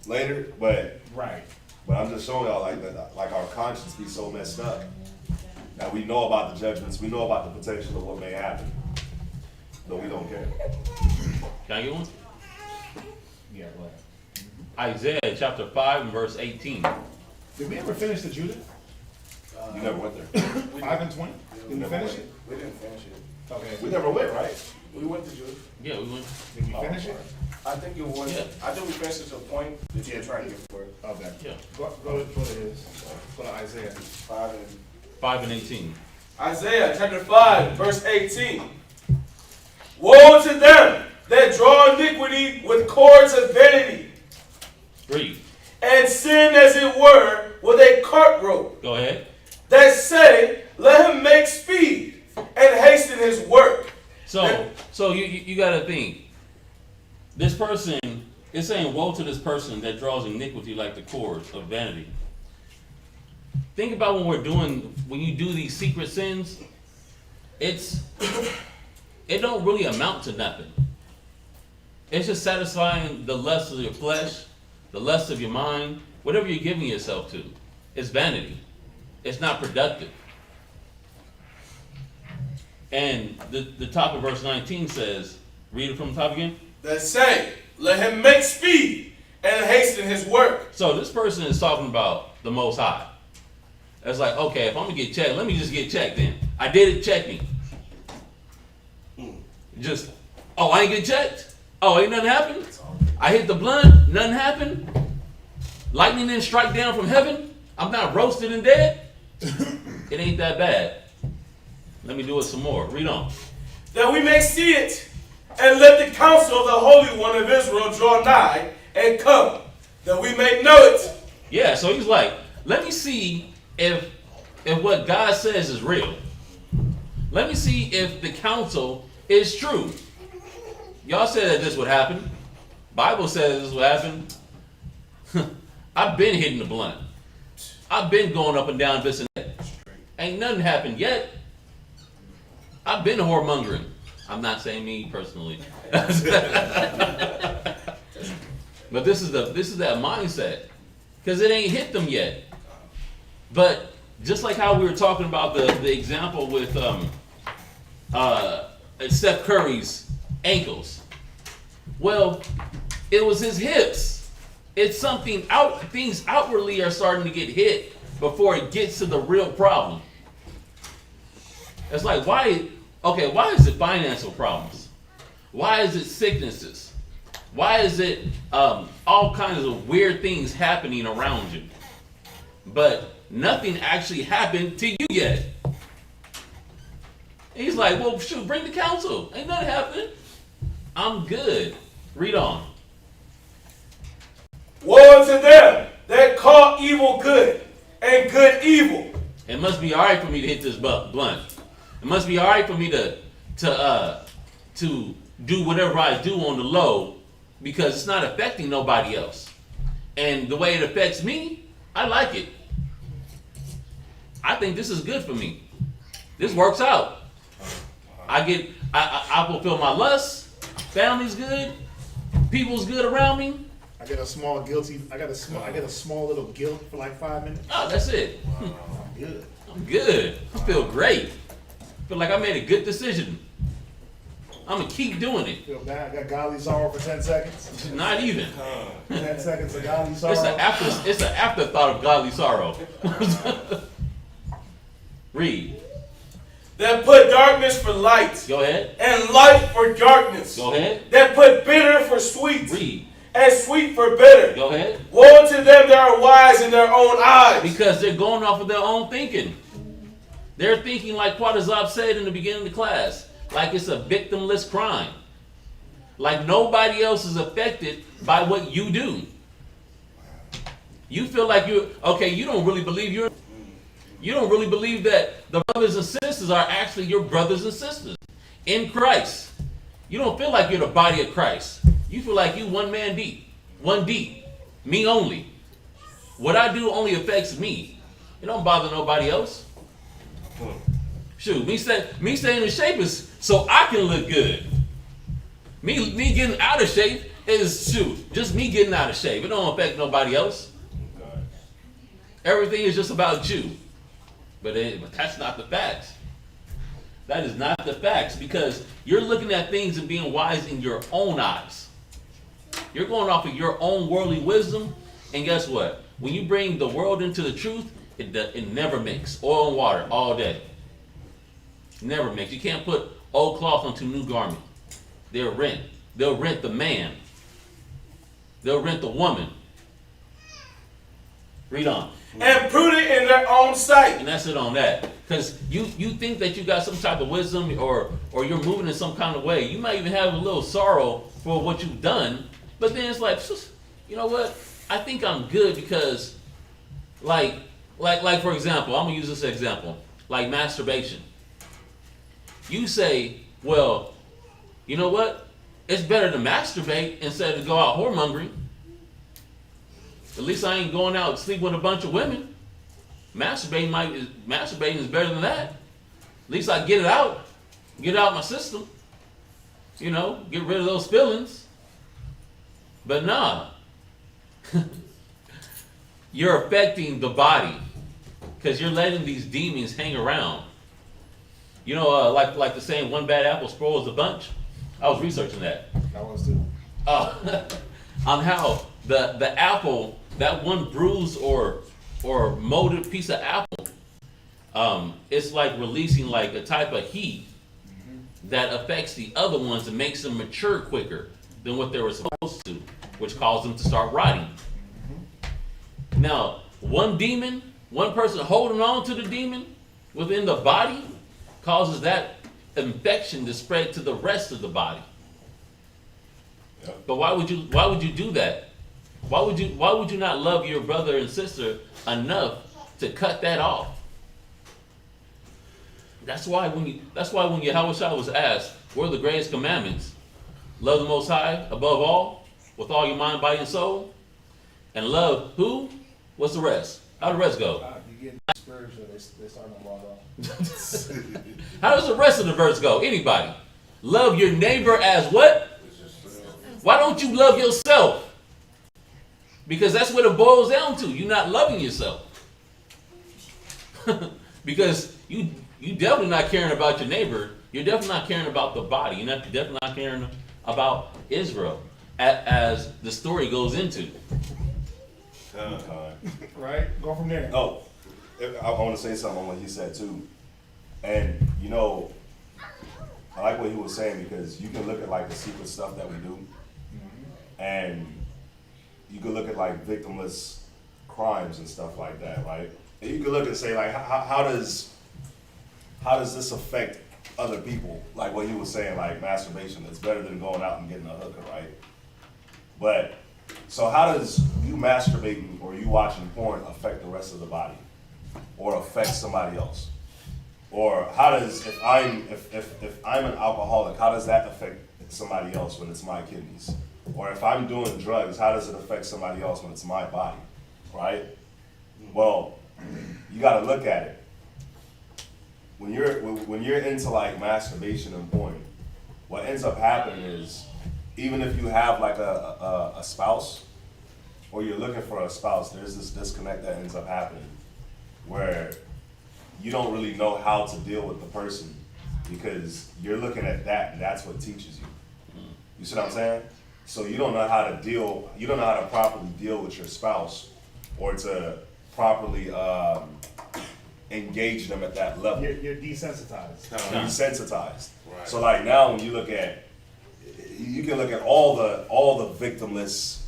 Later, but right. I'm just showing y'all like that, like our conscience be so messed up. That we know about the judgments, we know about the potential of what may happen. But we don't care. Can I get one? Yeah, go ahead. Isaiah chapter 5 and verse 18. Did we ever finish the Judith? You never went there. 5 and 20? Did we finish it? We didn't finish it. Okay, we never went, right? We went to Judith. Yeah, we went. Did we finish it? I think it was. Yeah. I think we finished it to a point that you're trying to get for it. Okay. Yeah. Go to his. Go to Isaiah. 5 and 18. Isaiah chapter 5, verse 18. Woe to them that draw iniquity with cords of vanity, Read. and sin as it were with a cart rope, Go ahead. that say, let him make speed and hasten his work. So you got to think. This person is saying, woe to this person that draws iniquity like the cords of vanity. Think about when you do these secret sins, it don't really amount to nothing. It's just satisfying the lust of your flesh, the lust of your mind, whatever you're giving yourself to. It's vanity. It's not productive. And the top of verse 19 says, read it from the top again. That say, let him make speed and hasten his work. So this person is talking about the Most High. It's like, okay, if I'm going to get checked, let me just get checked then. I did it, check me. Just, oh, I ain't get checked? Oh, ain't nothing happened? I hit the blunt, nothing happened? Lightning didn't strike down from heaven? I'm not roasted and dead? It ain't that bad. Let me do it some more. Read on. That we may see it, and let the counsel of the Holy One of Israel draw nigh and come, that we may know it. Yeah, so he's like, let me see if what God says is real. Let me see if the counsel is true. Y'all said that this would happen. Bible says this would happen. I've been hitting the blunt. I've been going up and down this and that. Ain't nothing happened yet. I've been whoremongering. I'm not saying me personally. But this is that mindset. Because it ain't hit them yet. But just like how we were talking about the example with Steph Curry's ankles. Well, it was his hips. It's something things outwardly are starting to get hit before it gets to the real problem. It's like, why is it financial problems? Why is it sicknesses? Why is it all kinds of weird things happening around you? But nothing actually happened to you yet. And he's like, well, shoot, bring the counsel. Ain't nothing happening. I'm good. Read on. Woe to them that call evil good and good evil. It must be all right for me to hit this blunt. It must be all right for me to do whatever I do on the low because it's not affecting nobody else. And the way it affects me, I like it. I think this is good for me. This works out. I fulfill my lust. Family's good. People's good around me. I get a small little guilt for like 5 minutes. Oh, that's it. I'm good. I'm good. I feel great. I feel like I made a good decision. I'm going to keep doing it. Feel bad. I got godly sorrow for 10 seconds. Not even. 10 seconds of godly sorrow. It's an afterthought of godly sorrow. Read. That put darkness for light. Go ahead. And light for darkness. Go ahead. That put bitter for sweet. Read. And sweet for bitter. Go ahead. Woe to them that are wise in their own eyes. Because they're going off of their own thinking. They're thinking like Quatazab said in the beginning of the class. Like it's a victimless crime. Like nobody else is affected by what you do. You feel like you don't really believe you don't really believe that the brothers and sisters are actually your brothers and sisters in Christ. You don't feel like you're the body of Christ. You feel like you one man deep, me only. What I do only affects me. It don't bother nobody else. Shoot, me staying in shape is so I can look good. Me getting out of shape is just me getting out of shape. It don't affect nobody else. Everything is just about you. But that's not the facts. That is not the facts because you're looking at things and being wise in your own eyes. You're going off of your own worldly wisdom. And guess what? When you bring the world into the truth, it never mix. Oil and water all day. Never mix. You can't put old cloth unto new garment. They'll rent. They'll rent the man. They'll rent the woman. Read on. And prudent in their own sight. And that's it on that. Because you think that you got some type of wisdom or you're moving in some kind of way. You might even have a little sorrow for what you've done. But then it's like, you know what? I think I'm good because, like for example, I'm going to use this example. Like masturbation. You say, well, you know what? It's better to masturbate instead of go out whoremongering. At least I ain't going out sleeping with a bunch of women. Masturbating is better than that. At least I get it out my system. You know, get rid of those feelings. But nah, you're affecting the body because you're letting these demons hang around. You know, like the saying, one bad apple spoils a bunch. I was researching that. I was too. On how the apple, that one bruised or molded piece of apple, it's like releasing like a type of heat that affects the other ones and makes them mature quicker than what they were supposed to, which caused them to start rotting. Now, one person holding on to the demon within the body causes that infection to spread to the rest of the body. Yep. But why would you do that? Why would you not love your brother and sister enough to cut that off? That's why when Yahushua was asked, what are the greatest commandments? Love the Most High above all, with all your mind, body, and soul. And love who? What's the rest? How the rest go? You get spiritual, they start to log off. How does the rest of the verse go? Anybody? Love your neighbor as what? Why don't you love yourself? Because that's what it boils down to. You're not loving yourself. Because you definitely not caring about your neighbor. You're definitely not caring about the body. You're definitely not caring about Israel, as the story goes into. Right? Go from there. Oh, I want to say something on what he said too. And, you know, I like what he was saying because you can look at like the secret stuff that we do. And you can look at like victimless crimes and stuff like that, right? And you can look and say like, how does this affect other people? Like what he was saying, like masturbation, it's better than going out and getting a hooker, right? But, so how does you masturbating or you watching porn affect the rest of the body? Or affect somebody else? Or how does, if I'm an alcoholic, how does that affect somebody else when it's my kidneys? Or if I'm doing drugs, how does it affect somebody else when it's my body, right? Well, you got to look at it. When you're into like masturbation and porn, what ends up happening is, even if you have like a spouse, or you're looking for a spouse, there's this disconnect that ends up happening, where you don't really know how to deal with the person because you're looking at that and that's what teaches you. You see what I'm saying? So you don't know how to properly deal with your spouse or to properly engage them at that level. You're desensitized. Desensitized. Right. So like now when you can look at all the victimless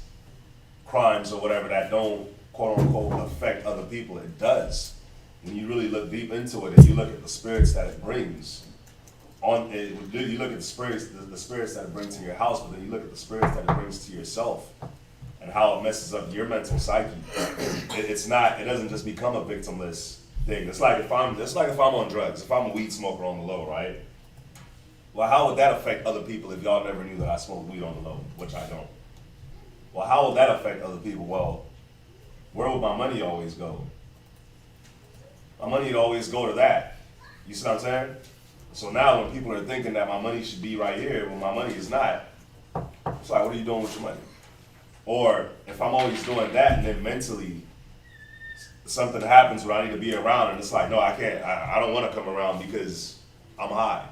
crimes or whatever that don't quote unquote affect other people, it does. When you really look deep into it and you look at the spirits that it brings, you look at the spirits that it brings to your house, but then you look at the spirits that it brings to yourself and how it messes up your mental psyche. It doesn't just become a victimless thing. It's like if I'm on drugs, if I'm a weed smoker on the low, right? Well, how would that affect other people if y'all never knew that I smoked weed on the low, which I don't? Well, how would that affect other people? Well, where would my money always go? My money would always go to that. You see what I'm saying? So now when people are thinking that my money should be right here, when my money is not, it's like, what are you doing with your money? Or if I'm always doing that and then mentally something happens where I need to be around and it's like, no, I can't, I don't want to come around because I'm high.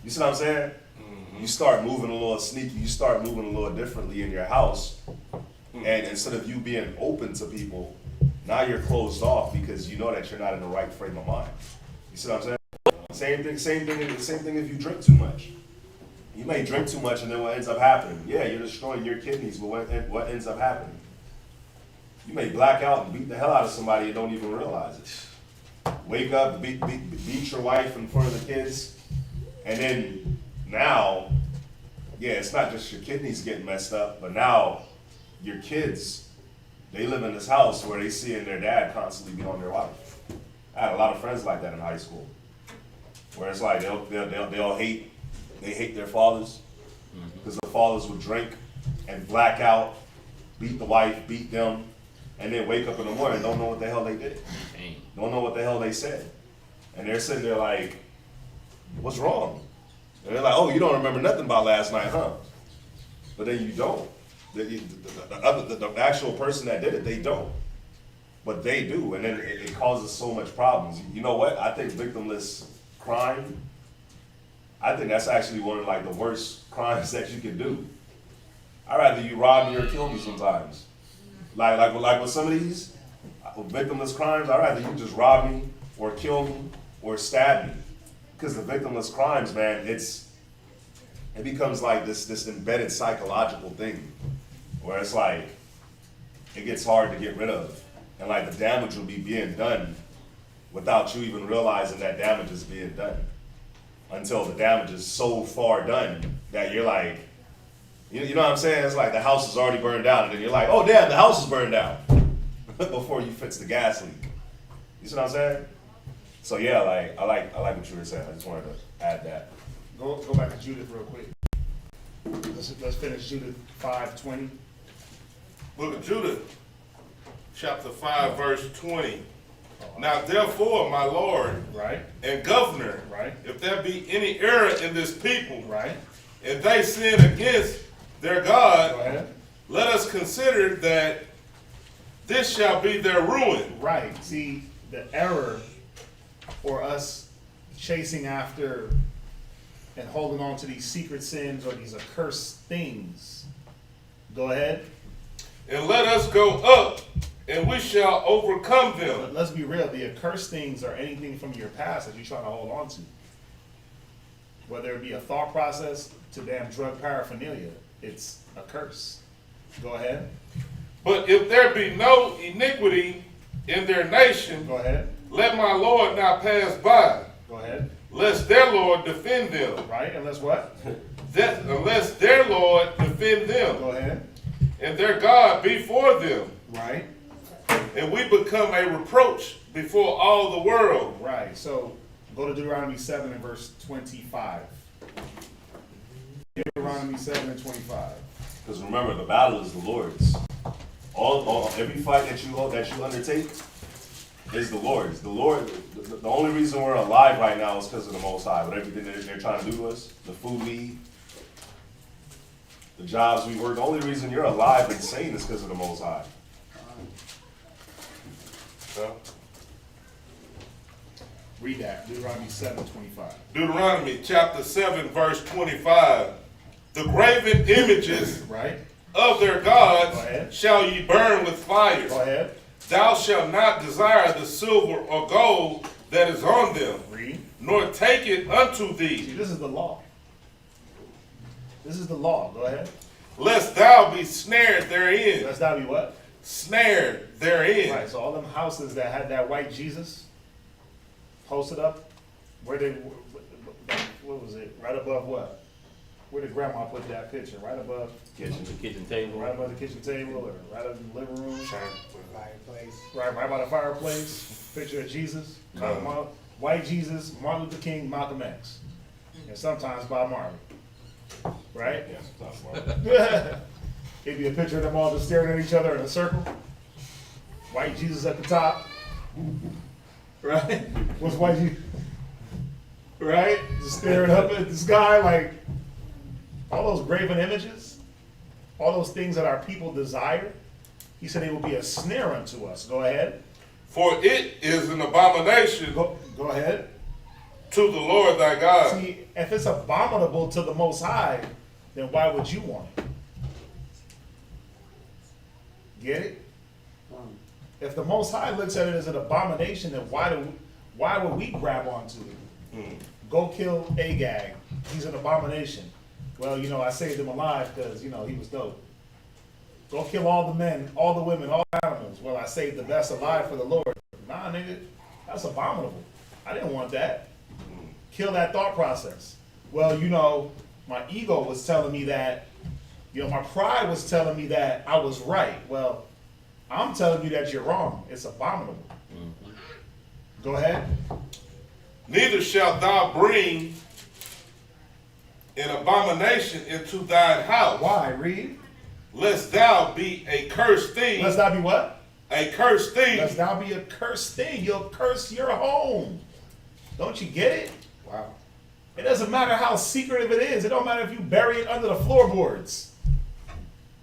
You see what I'm saying? Mm-hmm. You start moving a little sneaky, you start moving a little differently in your house. And instead of you being open to people, now you're closed off because you know that you're not in the right frame of mind. You see what I'm saying? Same thing if you drink too much. You may drink too much and then what ends up happening? Yeah, you're destroying your kidneys, but what ends up happening? You may black out and beat the hell out of somebody and don't even realize it. Wake up, beat your wife in front of the kids, and then now, yeah, it's not just your kidneys getting messed up, but now your kids, they live in this house where they seeing their dad constantly be on their wife. I had a lot of friends like that in high school, where it's like they'll hate their fathers because the fathers would drink and black out, beat the wife, beat them, and then wake up in the morning and don't know what the hell they did. Don't know what the hell they said. And they're sitting there like, what's wrong? And they're like, oh, you don't remember nothing about last night, huh? But then you don't. The actual person that did it, they don't. But they do, and then it causes so much problems. You know what? I think victimless crime, I think that's actually one of like the worst crimes that you can do. I'd rather you rob me or kill me sometimes. Like with some of these victimless crimes, I'd rather you just rob me or kill me or stab me. Because the victimless crimes, man, it becomes like this embedded psychological thing where it's like it gets hard to get rid of. And like the damage will be being done without you even realizing that damage is being done. Until the damage is so far done that you're like, you know what I'm saying? It's like the house is already burned down, and then you're like, oh damn, the house is burned down before you fix the gas leak. You see what I'm saying? So yeah, like I like what you were saying. I just wanted to add that. Go back to Judith real quick. Let's finish Judith 5:20. Book of Judith, chapter 5, verse 20. Now therefore, my Lord Right, and governor, right, if there be any error in this people, right. and they sin against their God, Go ahead. let us consider that this shall be their ruin. Right. See, the error or us chasing after and holding on to these secret sins or these accursed things. Go ahead. And let us go up, and we shall overcome But them. let's be real. The accursed things are anything from your past that you're trying to hold on to. Whether it be a thought process to damn drug paraphernalia, it's a curse. Go ahead. But if there be no iniquity in their nation, Go ahead. let my Lord not pass by, Go ahead. lest their Lord defend them. Right? Unless what? Unless their Lord defend them, Go ahead. and their God be for them, Right? and we become a reproach before all the world. Right. So go to Deuteronomy 7 and verse 25. Deuteronomy 7 and 25. Because remember, the battle is the Lord's. Every fight that you undertake is the Lord's. The Lord. The only reason we're alive right now is because of the Most High. With everything that they're trying to do to us, the food we eat, the jobs we work. The only reason you're alive and sane is because of the Most High. So, Read that. Deuteronomy 7:25. Deuteronomy chapter 7, verse 25. The graven images Right? of their Go gods ahead. shall ye burn with fire. Go ahead. Thou shalt not desire the silver or gold that is on them, Read. nor take it unto See, thee, this is the law. This is the law. Go ahead. lest thou be snared therein. Let's not be what? Snared therein. Right. So all them houses that had that white Jesus posted up, where they, what was it? Right above what? Where did grandma put that picture? Right above, Kitchen. The kitchen table. right above the kitchen table, or right up in the living room? Fireplace. Right by the fireplace. Picture of Jesus. White Jesus, Martin Luther King, Malcolm X, and sometimes Bob Marley. Right? Yeah, that's fine. It'd be a picture of them all just staring at each other in a circle. White Jesus at the top. Right? What's white Jesus? Right? Just staring up at the sky like all those graven images, all those things that our people desire. He said they will be a snare unto us. Go ahead. For it is an abomination Go ahead. to the Lord thy God. See, if it's abominable to the Most High, then why would you want it? Get it? If the Most High looks at it as an abomination, then why would we grab onto it? Go kill Agag. He's an abomination. Well, you know, I saved him alive because, you know, he was dope. Go kill all the men, all the women, all the animals. Well, I saved the best alive for the Lord. Nah, nigga, that's abominable. I didn't want that. Kill that thought process. Well, you know, my ego was telling me that, you know, my pride was telling me that I was right. Well, I'm telling you that you're wrong. It's abominable. Go ahead. Neither shalt thou bring an abomination into thine house. Why? Read. Lest thou be a cursed thing. Lest thou be what? A cursed thing. Lest thou be a cursed thing. You'll curse your home. Don't you get it? Wow. It doesn't matter how secretive it is. It don't matter if you bury it under the floorboards.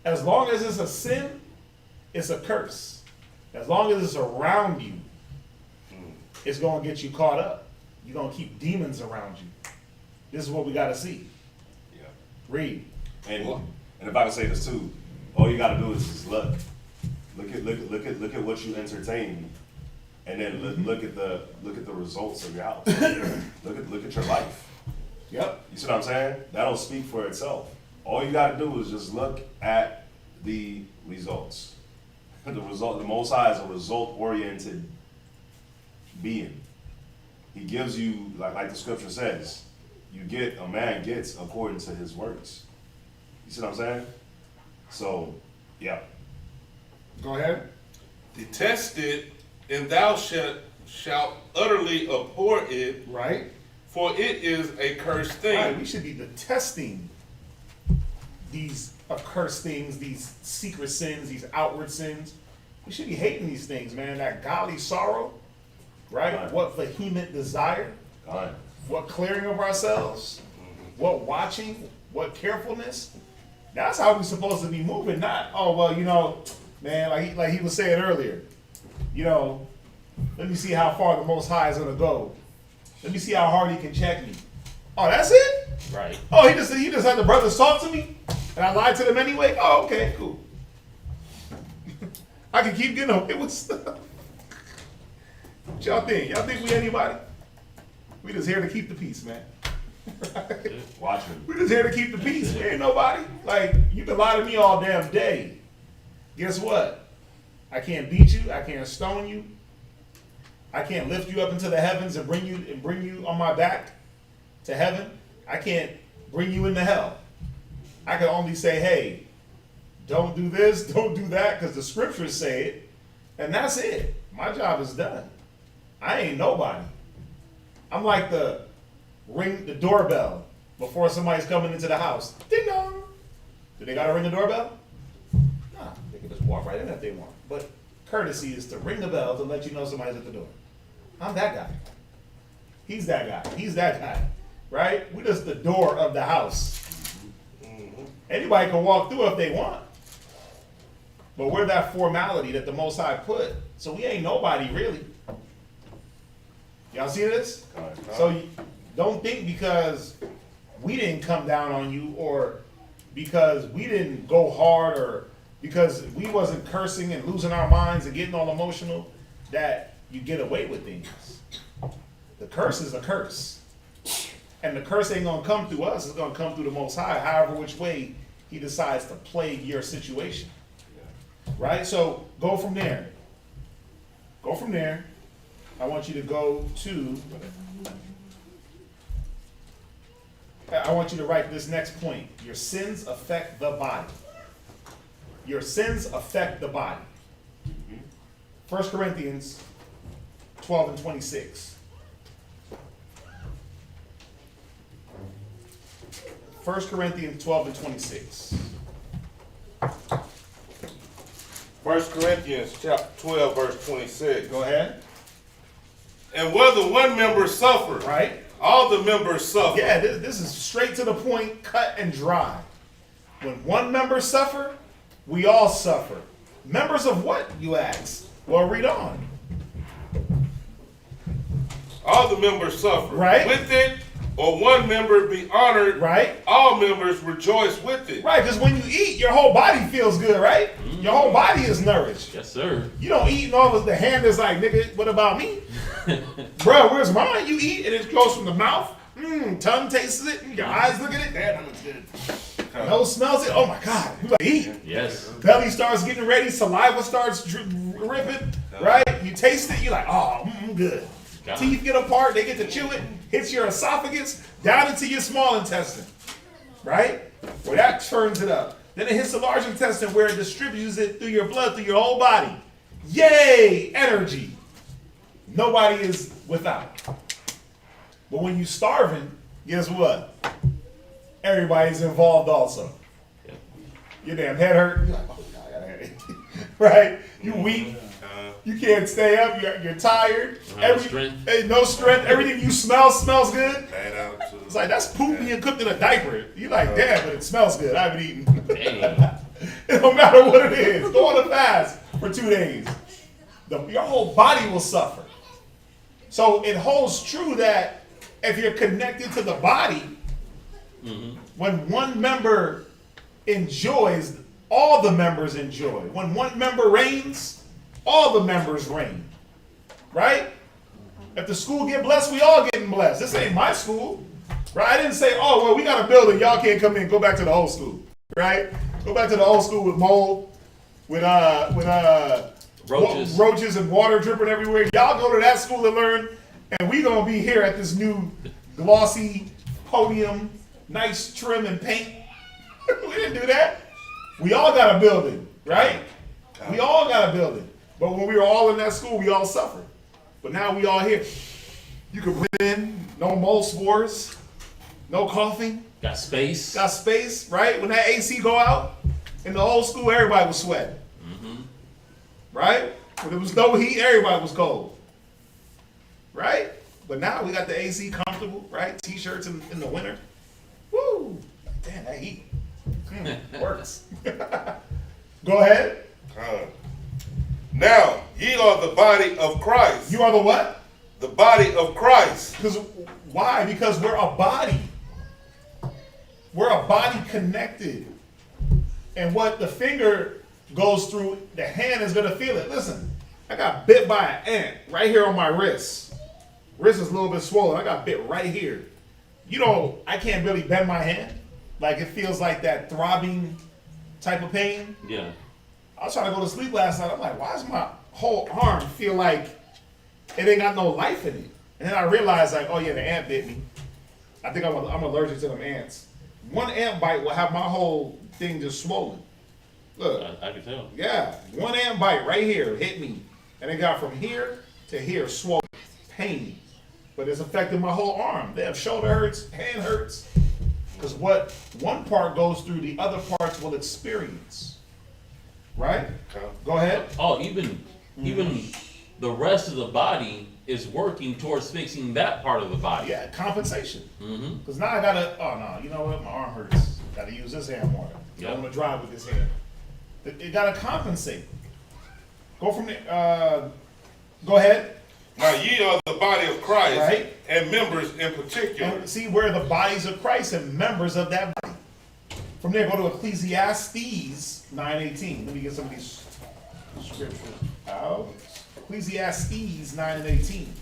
As long as it's a sin, it's a curse. As long as it's around you, it's going to get you caught up. You're going to keep demons around you. This is what we got to see. Yeah. Read. And if I can say this too, all you got to do is just look. Look at what you entertain, and then look at the results of your house. look at your life. Yep. You see what I'm saying? That'll speak for itself. All you got to do is just look at the results. The Most High is a result-oriented being. He gives you, like the scripture says, a man gets according to his works. You see what I'm saying? So, yeah. Go ahead. Detest it, and thou shalt utterly abhor it, Right. for it is a cursed thing. Right. We should be detesting these accursed things, these secret sins, these outward sins. We should be hating these things, man. That godly sorrow, right? Right. What vehement desire, God. what clearing of ourselves, what watching, what carefulness. That's how we're supposed to be moving. Not, oh well, you know, man, like he was saying earlier, you know, let me see how far the Most High is gonna go. Let me see how hard he can check me. Oh, that's it? Right. Oh, he just had the brothers talk to me, and I lied to them anyway. Oh, okay, cool. I can keep getting away with stuff. What y'all think? Y'all think we anybody? We just here to keep the peace, man. Watch him. We just here to keep the peace. We ain't nobody. Like, you can lie to me all damn day. Guess what? I can't beat you. I can't stone you. I can't lift you up into the heavens and bring you on my back to heaven. I can't bring you into hell. I can only say, hey, don't do this, don't do that, because the scriptures say it, and that's it. My job is done. I ain't nobody. I'm like the doorbell before somebody's coming into the house. Ding dong. Do they gotta ring the doorbell? Nah, they can just walk right in if they want. But courtesy is to ring the bell to let you know somebody's at the door. I'm that guy. He's that guy. He's that guy. Right? We're just the door of the house. Anybody can walk through if they want. But we're that formality that the Most High put. So we ain't nobody really. Y'all see this? So you don't think because we didn't come down on you, or because we didn't go hard, or because we wasn't cursing and losing our minds and getting all emotional, that you get away with things. The curse is a curse. And the curse ain't gonna come through us, it's gonna come through the Most High, however which way he decides to plague your situation. Right? So go from there. Go from there. I want you to go to, I want you to write this next point. Your sins affect the body. Your sins affect the body. 1 Corinthians 12 and 26. 1 Corinthians 12 and 26. 1 Corinthians chapter 12, verse 26. Go ahead. And whether one member suffer, Right? all the members suffer. Yeah, this is straight to the point, cut and dry. When one member suffer, we all suffer. Members of what, you ask? Well, read on. All the members suffer. Right. With it, or one member be honored, Right. all members rejoice with it. Right, because when you eat, your whole body feels good, right? Your whole body is nourished. Yes, sir. You don't eat and all of the hand is like, nigga, what about me? Bro, where's mine? You eat and it goes from the mouth. Tongue tastes it. Your eyes look at it. Damn, that looks good. Nose smells it. Oh my God. You like eat. Yes. Belly starts getting ready. Saliva starts ripping. Right? You taste it. You're like, oh, good. God. Teeth get apart. They get to chew it. Hits your esophagus down into your small intestine. Right? Where that turns it up. Then it hits the large intestine where it distributes it through your blood, through your whole body. Yay! Energy. Nobody is without. But when you're starving, guess what? Everybody's involved also. Yep. Your damn head hurt. You're like, oh God, I got a headache. Right? You weak. You can't stay up. You're tired. No strength. No strength. Everything you smell smells good. Bad attitude. It's like, that's poop being cooked in a diaper. You're like, damn, but it smells good. I haven't eaten. Dang. It don't matter what it is. Go on a fast for 2 days. Your whole body will suffer. So it holds true that if you're connected to the body, when one member enjoys, all the members enjoy. When one member reigns, all the members reign. Right? If the school get blessed, we all getting blessed. This ain't my school. Right? I didn't say, oh, well, we got a building. Y'all can't come in. Go back to the old school. Right? Go back to the old school with mold, with roaches and water dripping everywhere. Y'all go to that school and learn, and we gonna be here at this new glossy podium, nice trim and paint. We didn't do that. We all got a building, right? We all got a building. But when we were all in that school, we all suffered. But now we all here. You can breathe in, no mold spores, no coughing. Got space. Got space, right? When that AC go out, in the old school, everybody was sweating. Right? When there was no heat, everybody was cold. Right? But now we got the AC comfortable, right? T-shirts in the winter. Woo! Damn, that heat. Works. Go ahead. Now, ye are the body of Christ. You are the what? The body of Christ. Because why? Because we're a body. We're a body connected. And what the finger goes through, the hand is going to feel it. Listen, I got bit by an ant right here on my wrist. Wrist is a little bit swollen. I got bit right here. You know, I can't really bend my hand. Like, it feels like that throbbing type of pain. Yeah. I was trying to go to sleep last night. I'm like, why does my whole arm feel like it ain't got no life in it? And then I realized, like, oh yeah, the ant bit me. I think I'm allergic to them ants. One ant bite will have my whole thing just swollen. Look. I can tell. Yeah, one ant bite right here hit me. And it got from here to here swollen. Pain. But it's affected my whole arm. They have shoulder hurts, hand hurts. Because what one part goes through, the other parts will experience. Right? Go ahead. Oh, even the rest of the body is working towards fixing that part of the body. Yeah, compensation. Because now I gotta, oh no, you know what? My arm hurts. Gotta use this hand more. Yep. I'm gonna drive with this hand. It gotta compensate. Go from there. Go ahead. Now ye are the body of Christ, Right. and members in particular. And see, we're the bodies of Christ and members of that body. From there, go to Ecclesiastes 9:18. Let me get some of these scriptures out. Ecclesiastes 9 and 18.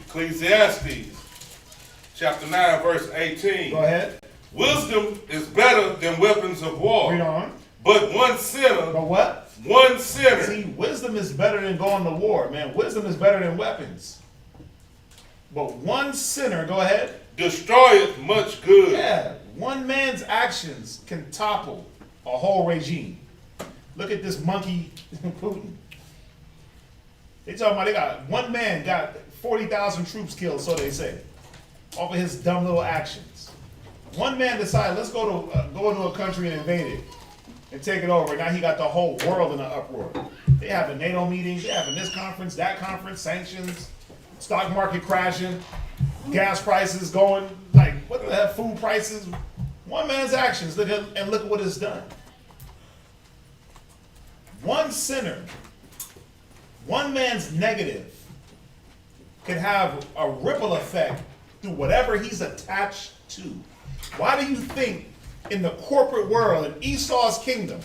Ecclesiastes chapter 9, verse 18. Go ahead. Wisdom is better than weapons of war. Read on. But one sinner, But what? one sinner. See, wisdom is better than going to war, man. Wisdom is better than weapons. But one sinner, go ahead. Destroyeth much good. Yeah, one man's actions can topple a whole regime. Look at this monkey, Putin. They talking about they got one man got 40,000 troops killed, so they say, off of his dumb little actions. One man decided, let's go into a country and invade it and take it over. Now he got the whole world in an uproar. They having NATO meetings, they having this conference, that conference, sanctions, stock market crashing, gas prices going, like, what the heck, food prices. One man's actions, look at what it's done. One sinner, one man's negative can have a ripple effect through whatever he's attached to. Why do you think in the corporate world, in Esau's kingdom,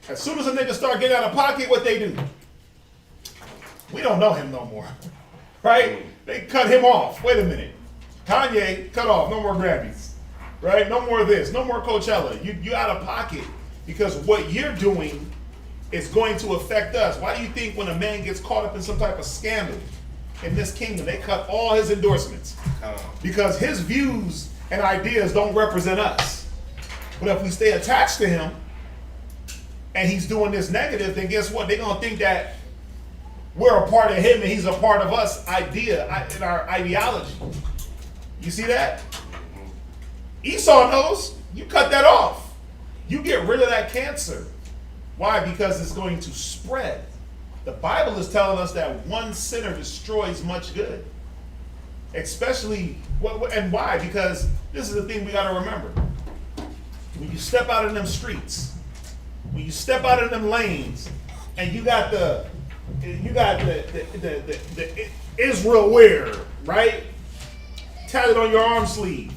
as soon as a nigga start getting out of pocket, what they do? We don't know him no more, right? They cut him off. Wait a minute. Kanye, cut off. No more Grammys, right? No more this. No more Coachella. You out of pocket because what you're doing is going to affect us. Why do you think when a man gets caught up in some type of scandal in this kingdom, they cut all his endorsements? Because his views and ideas don't represent us. But if we stay attached to him and he's doing this negative, then guess what? They're going to think that we're a part of him and he's a part of us in our ideology. You see that? Esau knows. You cut that off. You get rid of that cancer. Why? Because it's going to spread. The Bible is telling us that one sinner destroys much good. Especially, and why? Because this is the thing we got to remember. When you step out in them streets, when you step out in them lanes, and you got the Israel wear, right? Tatted on your arm sleeve,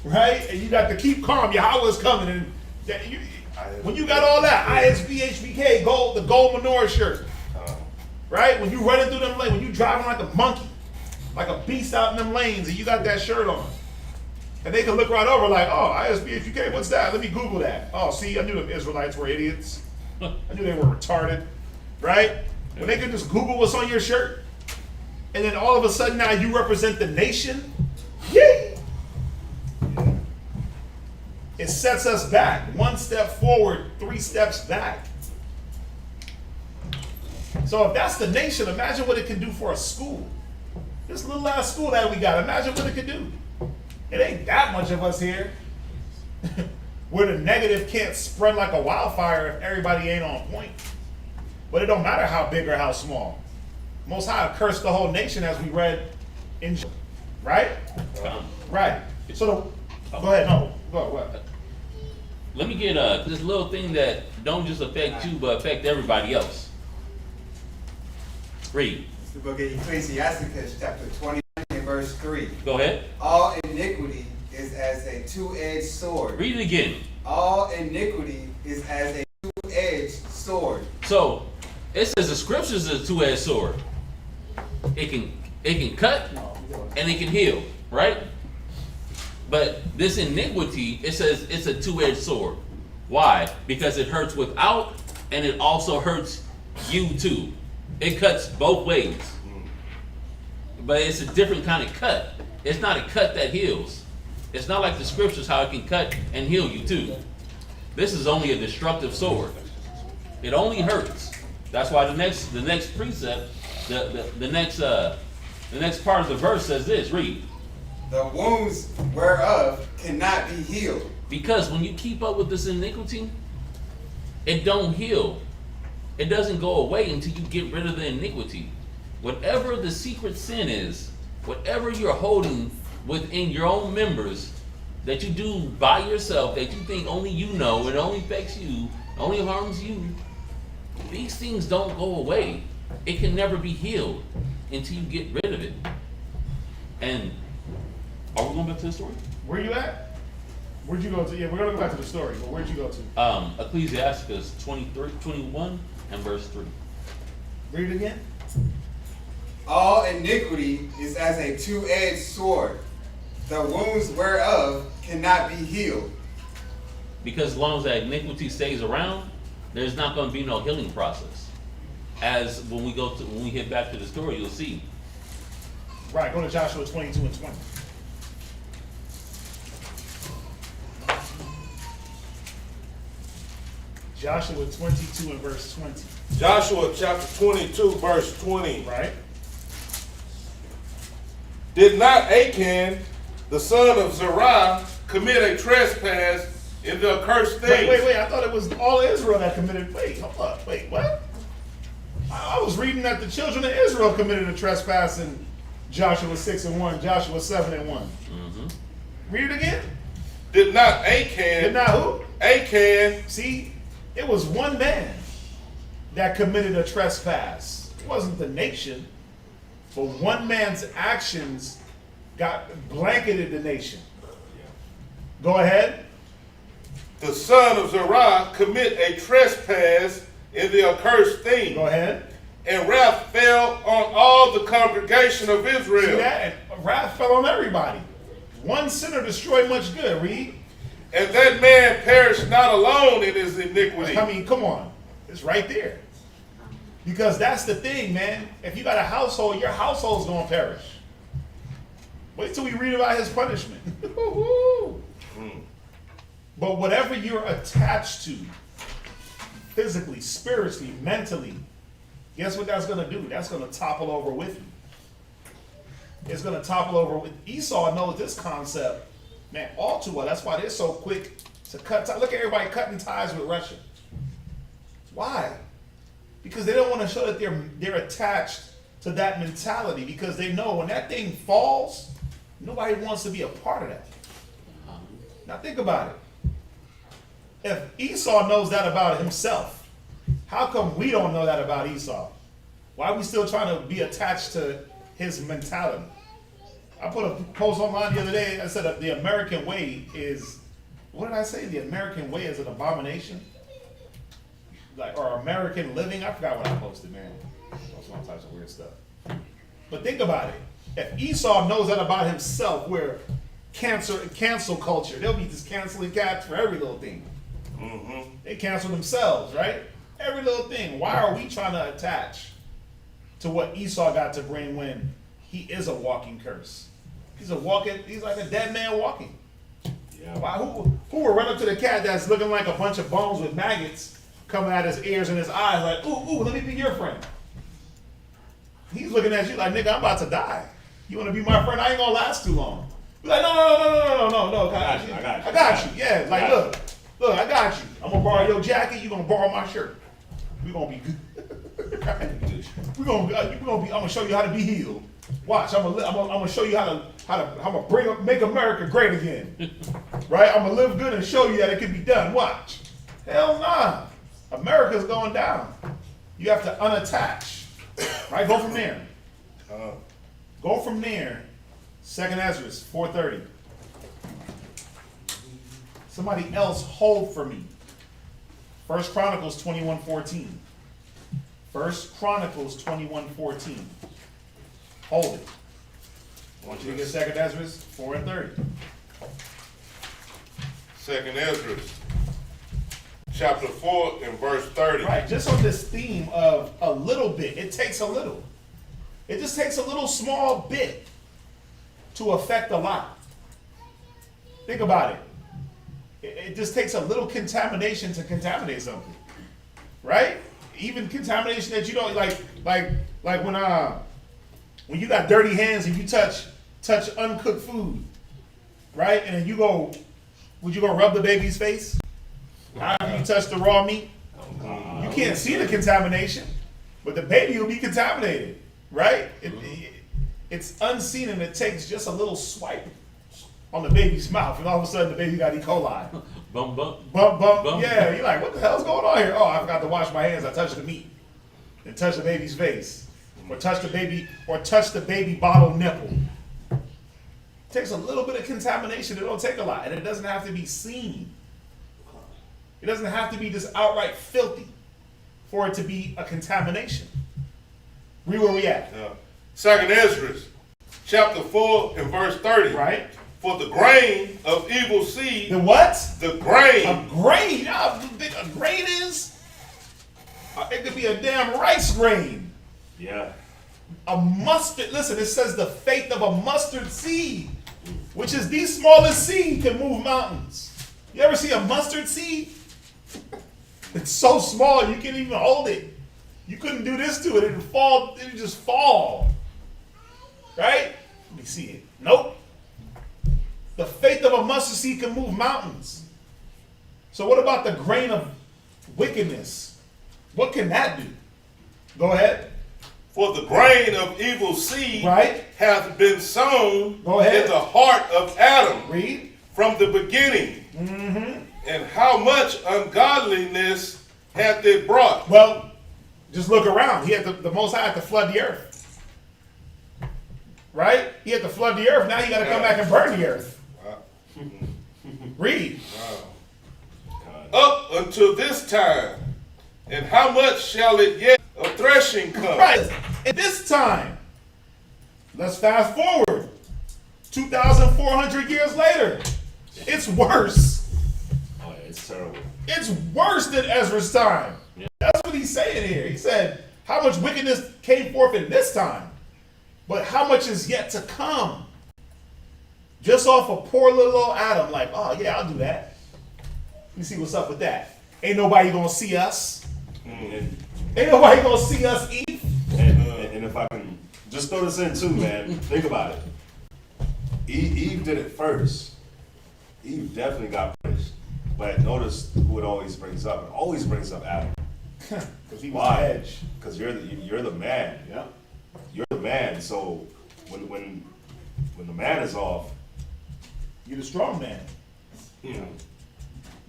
right? And you got to keep calm. Yahweh's coming, and when you got all that ISB HBK gold, the gold menorah shirt, right? When you running through them lanes, when you driving like a monkey, like a beast out in them lanes, and you got that shirt on, and they can look right over like, oh, ISB HBK, what's that? Let me Google that. Oh, see, I knew them Israelites were idiots. I knew they were retarded, right? When they could just Google what's on your shirt, and then all of a sudden now you represent the nation, yay! It sets us back. One step forward, 3 steps back. So if that's the nation, imagine what it can do for a school. This little ass school that we got, imagine what it could do. It ain't that much of us here. Where the negative can't spread like a wildfire if everybody ain't on point. But it don't matter how big or how small. Most High cursed the whole nation as we read in Jonah. Right? Right. So go ahead. No. Go ahead. Let me get this little thing that don't just affect you, but affect everybody else. Read. It's the book of Ecclesiasticus, chapter 20, and verse 3. Go ahead. All iniquity is as a two-edged sword. Read it again. All iniquity is as a two-edged sword. So it says the scriptures is a two-edged sword. It can cut and it can heal, right? But this iniquity, it says it's a two-edged sword. Why? Because it hurts without and it also hurts you too. It cuts both ways. But it's a different kind of cut. It's not a cut that heals. It's not like the scriptures how it can cut and heal you too. This is only a destructive sword. It only hurts. That's why the next precept, the next part of the verse says this. Read. The wounds whereof cannot be healed. Because when you keep up with this iniquity, it don't heal. It doesn't go away until you get rid of the iniquity. Whatever the secret sin is, whatever you're holding within your own members that you do by yourself, that you think only you know, it only affects you, only harms you, these things don't go away. It can never be healed until you get rid of it. And are we going back to the story? Where you at? Where'd you go to? Yeah, we're going to go back to the story, but where'd you go to? Ecclesiasticus 21 and verse 3. Read it again. All iniquity is as a two-edged sword, the wounds whereof cannot be healed. Because as long as that iniquity stays around, there's not going to be no healing process. As when we hit back to the story, you'll see. Right, go to Joshua 22 and 20. Joshua 22 and verse 20. Joshua chapter 22, verse 20. Right? Did not Achan, the son of Zerah, commit a trespass in the accursed things? Wait. I thought it was all Israel that committed. Wait, hold up. Wait, what? I was reading that the children of Israel committed a trespass in Joshua 6 and 1, Joshua 7 and 1. Mm-hmm. Read it again. Did not Achan. Did not who? Achan. See, it was one man that committed a trespass. It wasn't the nation. But one man's actions got blanketed the nation. Go ahead. The son of Zerah commit a trespass in the accursed thing. Go ahead. And wrath fell on all the congregation of Israel. See that? And wrath fell on everybody. One sinner destroyed much good. Read. And that man perished not alone in his iniquity. I mean, come on. It's right there. Because that's the thing, man. If you got a household, your household's going to perish. Wait till we read about his punishment. But whatever you're attached to, physically, spiritually, mentally, guess what that's going to do? That's going to topple over with you. It's going to topple over with Esau knows this concept, man, all too well. That's why they're so quick to cut ties. Look at everybody cutting ties with Russia. Why? Because they don't want to show that they're attached to that mentality, because they know when that thing falls, nobody wants to be a part of that. Now think about it. If Esau knows that about himself, how come we don't know that about Esau? Why are we still trying to be attached to his mentality? I put a post online the other day. I said that the American way is, what did I say? The American way is an abomination? Like, or American living? I forgot what I posted, man. That's all types of weird stuff. But think about it. If Esau knows that about himself, where cancel culture, they'll be just canceling cats for every little thing. They cancel themselves, right? Every little thing. Why are we trying to attach to what Esau got to bring when he is a walking curse? He's like a dead man walking. Yeah. Why, who will run up to the cat that's looking like a bunch of bones with maggots coming out his ears and his eyes like, ooh, let me be your friend. He's looking at you like, nigga, I'm about to die. You want to be my friend? I ain't gonna last too long. Be like, no. I got you. Yeah, like, look, I got you. I'm gonna borrow your jacket. You gonna borrow my shirt. We gonna be good. I'm gonna show you how to be healed. Watch, I'm gonna show you how to make America great again. Right? I'm gonna live good and show you that it can be done. Watch. Hell nah. America's going down. You have to unattach. Right? Go from there. Go from there. 2nd Esdras 4:30. Somebody else hold for me. 1 Chronicles 21:14. 1 Chronicles 21:14. Hold it. I want you to get 2nd Esdras 4:30. 2nd Esdras, chapter 4 and verse 30. Right, just on this theme of a little bit. It takes a little. It just takes a little small bit to affect a lot. Think about it. It just takes a little contamination to contaminate something. Right? Even contamination that you don't like when you got dirty hands and you touch uncooked food, right? And then would you go rub the baby's face after you touch the raw meat? You can't see the contamination, but the baby will be contaminated, right? It's unseen, and it takes just a little swipe on the baby's mouth, and all of a sudden the baby got E. coli. Bump. Bump. Yeah, you're like, what the hell's going on here? Oh, I forgot to wash my hands. I touched the meat. And touch the baby's face. Or touch the baby bottle nipple. It takes a little bit of contamination. It don't take a lot. And it doesn't have to be seen. It doesn't have to be just outright filthy for it to be a contamination. Read where we at. 2nd Esdras, chapter 4 and verse 30. Right? For the grain of evil seed. The what? The grain. A grain. You know how big a grain is? It could be a damn rice grain. Yeah. A mustard. Listen, it says the faith of a mustard seed, which is the smallest seed, can move mountains. You ever see a mustard seed? It's so small you can't even hold it. You couldn't do this to it. It'd fall. It'd just fall. Right? Let me see it. Nope. The faith of a mustard seed can move mountains. So what about the grain of wickedness? What can that do? Go ahead. For the grain of evil seed, right, hath been sown Go ahead. in the heart of Adam. Read. From the beginning. Mm-hmm. And how much ungodliness hath it brought? Well, just look around. He had the Most High had to flood the earth. right? He had to flood the earth. Now he got to come back and burn the earth. Read. Up until this time, and how much shall it yet of threshing come? Right. At this time, let's fast forward 2,400 years later. It's worse. Oh, yeah, it's terrible. It's worse than Ezra's time. Yeah. That's what he's saying here. He said, how much wickedness came forth in this time, but how much is yet to come? Just off a poor little old Adam, like, oh yeah, I'll do that. You see what's up with that. Ain't nobody gonna see us. And, Ain't nobody gonna see us eat. and if I can just throw this in too, man, think about it. Eve did it first. Eve definitely got punished. But notice who it always brings up. It always brings up Adam. Because he was Why? the edge. Because you're the man. Yeah. You're the man. So when the man is off, You the strong man. you know.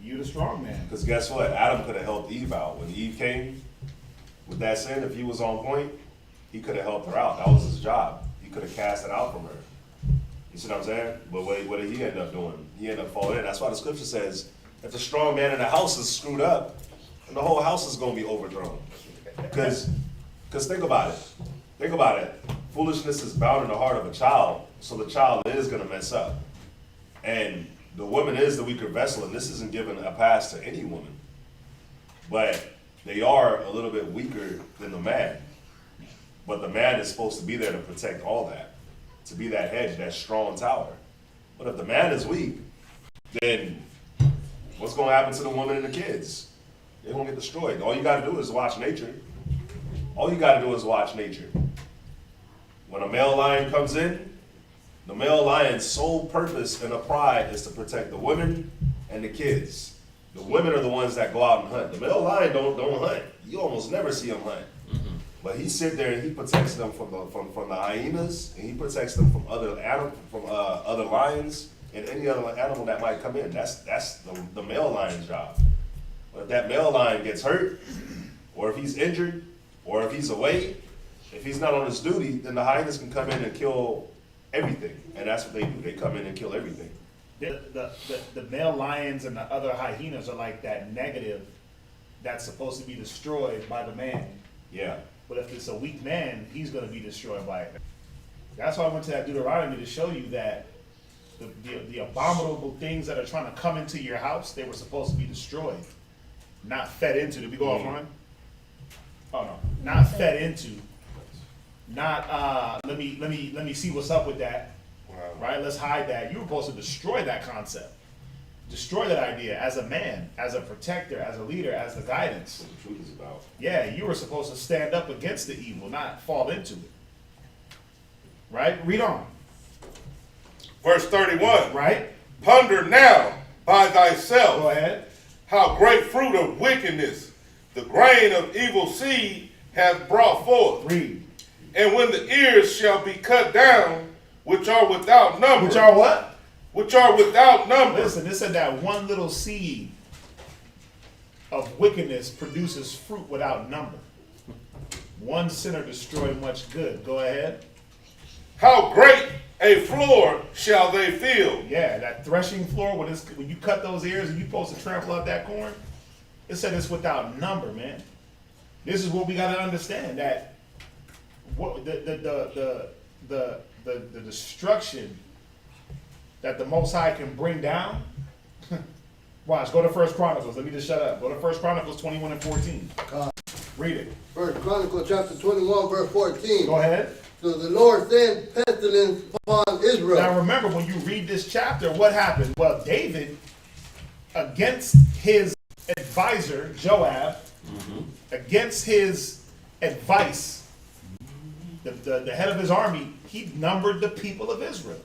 You the strong man. Because guess what? Adam could have helped Eve out. When Eve came with that sin, if he was on point, he could have helped her out. That was his job. He could have cast it out from her. You see what I'm saying? But what did he end up doing? He ended up falling in. That's why the scripture says, if the strong man in the house is screwed up, then the whole house is going to be overthrown. Because think about it. Think about it. Foolishness is bound in the heart of a child, so the child is going to mess up. And the woman is the weaker vessel, and this isn't given a pass to any woman. But they are a little bit weaker than the man. But the man is supposed to be there to protect all that, to be that hedge, that strong tower. But if the man is weak, then what's going to happen to the woman and the kids? They're going to get destroyed. All you got to do is watch nature. All you got to do is watch nature. When a male lion comes in, the male lion's sole purpose and a pride is to protect the women and the kids. The women are the ones that go out and hunt. The male lion don't hunt. You almost never see him hunt. But he sit there and he protects them from the hyenas, and he protects them from other lions and any other animal that might come in. That's the male lion's job. But if that male lion gets hurt, or if he's injured, or if he's away, if he's not on his duty, then the hyenas can come in and kill everything. And that's what they do. They come in and kill everything. The male lions and the other hyenas are like that negative that's supposed to be destroyed by the man. Yeah. But if it's a weak man, he's going to be destroyed by it. That's why I went to that Deuteronomy to show you that the abominable things that are trying to come into your house, they were supposed to be destroyed, not fed into. Did we go offline? Oh no, not fed into. Not let me see what's up with that. Wow. Right? Let's hide that. You were supposed to destroy that concept, destroy that idea as a man, as a protector, as a leader, as the guidance. That's what the truth is about. Yeah, you were supposed to stand up against the evil, not fall into it. Right? Read on. Verse 31. Right? Ponder now by thyself Go ahead. how great fruit of wickedness the grain of evil seed hath brought forth. Read. And when the ears shall be cut down, which are without number. Which are what? Which are without number. Listen, it said that one little seed of wickedness produces fruit without number. One sinner destroyed much good. Go ahead. How great a floor shall they fill. Yeah, that threshing floor, when you cut those ears and you're supposed to trample out that corn, it said it's without number, man. This is what we got to understand, that what the destruction that the Most High can bring down. Watch, go to 1 Chronicles. Let me just shut up. Go to 1 Chronicles 21 and 14. Read it. 1 Chronicles chapter 21, verse 14. Go ahead. So the Lord sent pestilence upon Israel. Now remember, when you read this chapter, what happened? Well, David, against his advisor, Joab, against his advice, the head of his army, he numbered the people of Israel.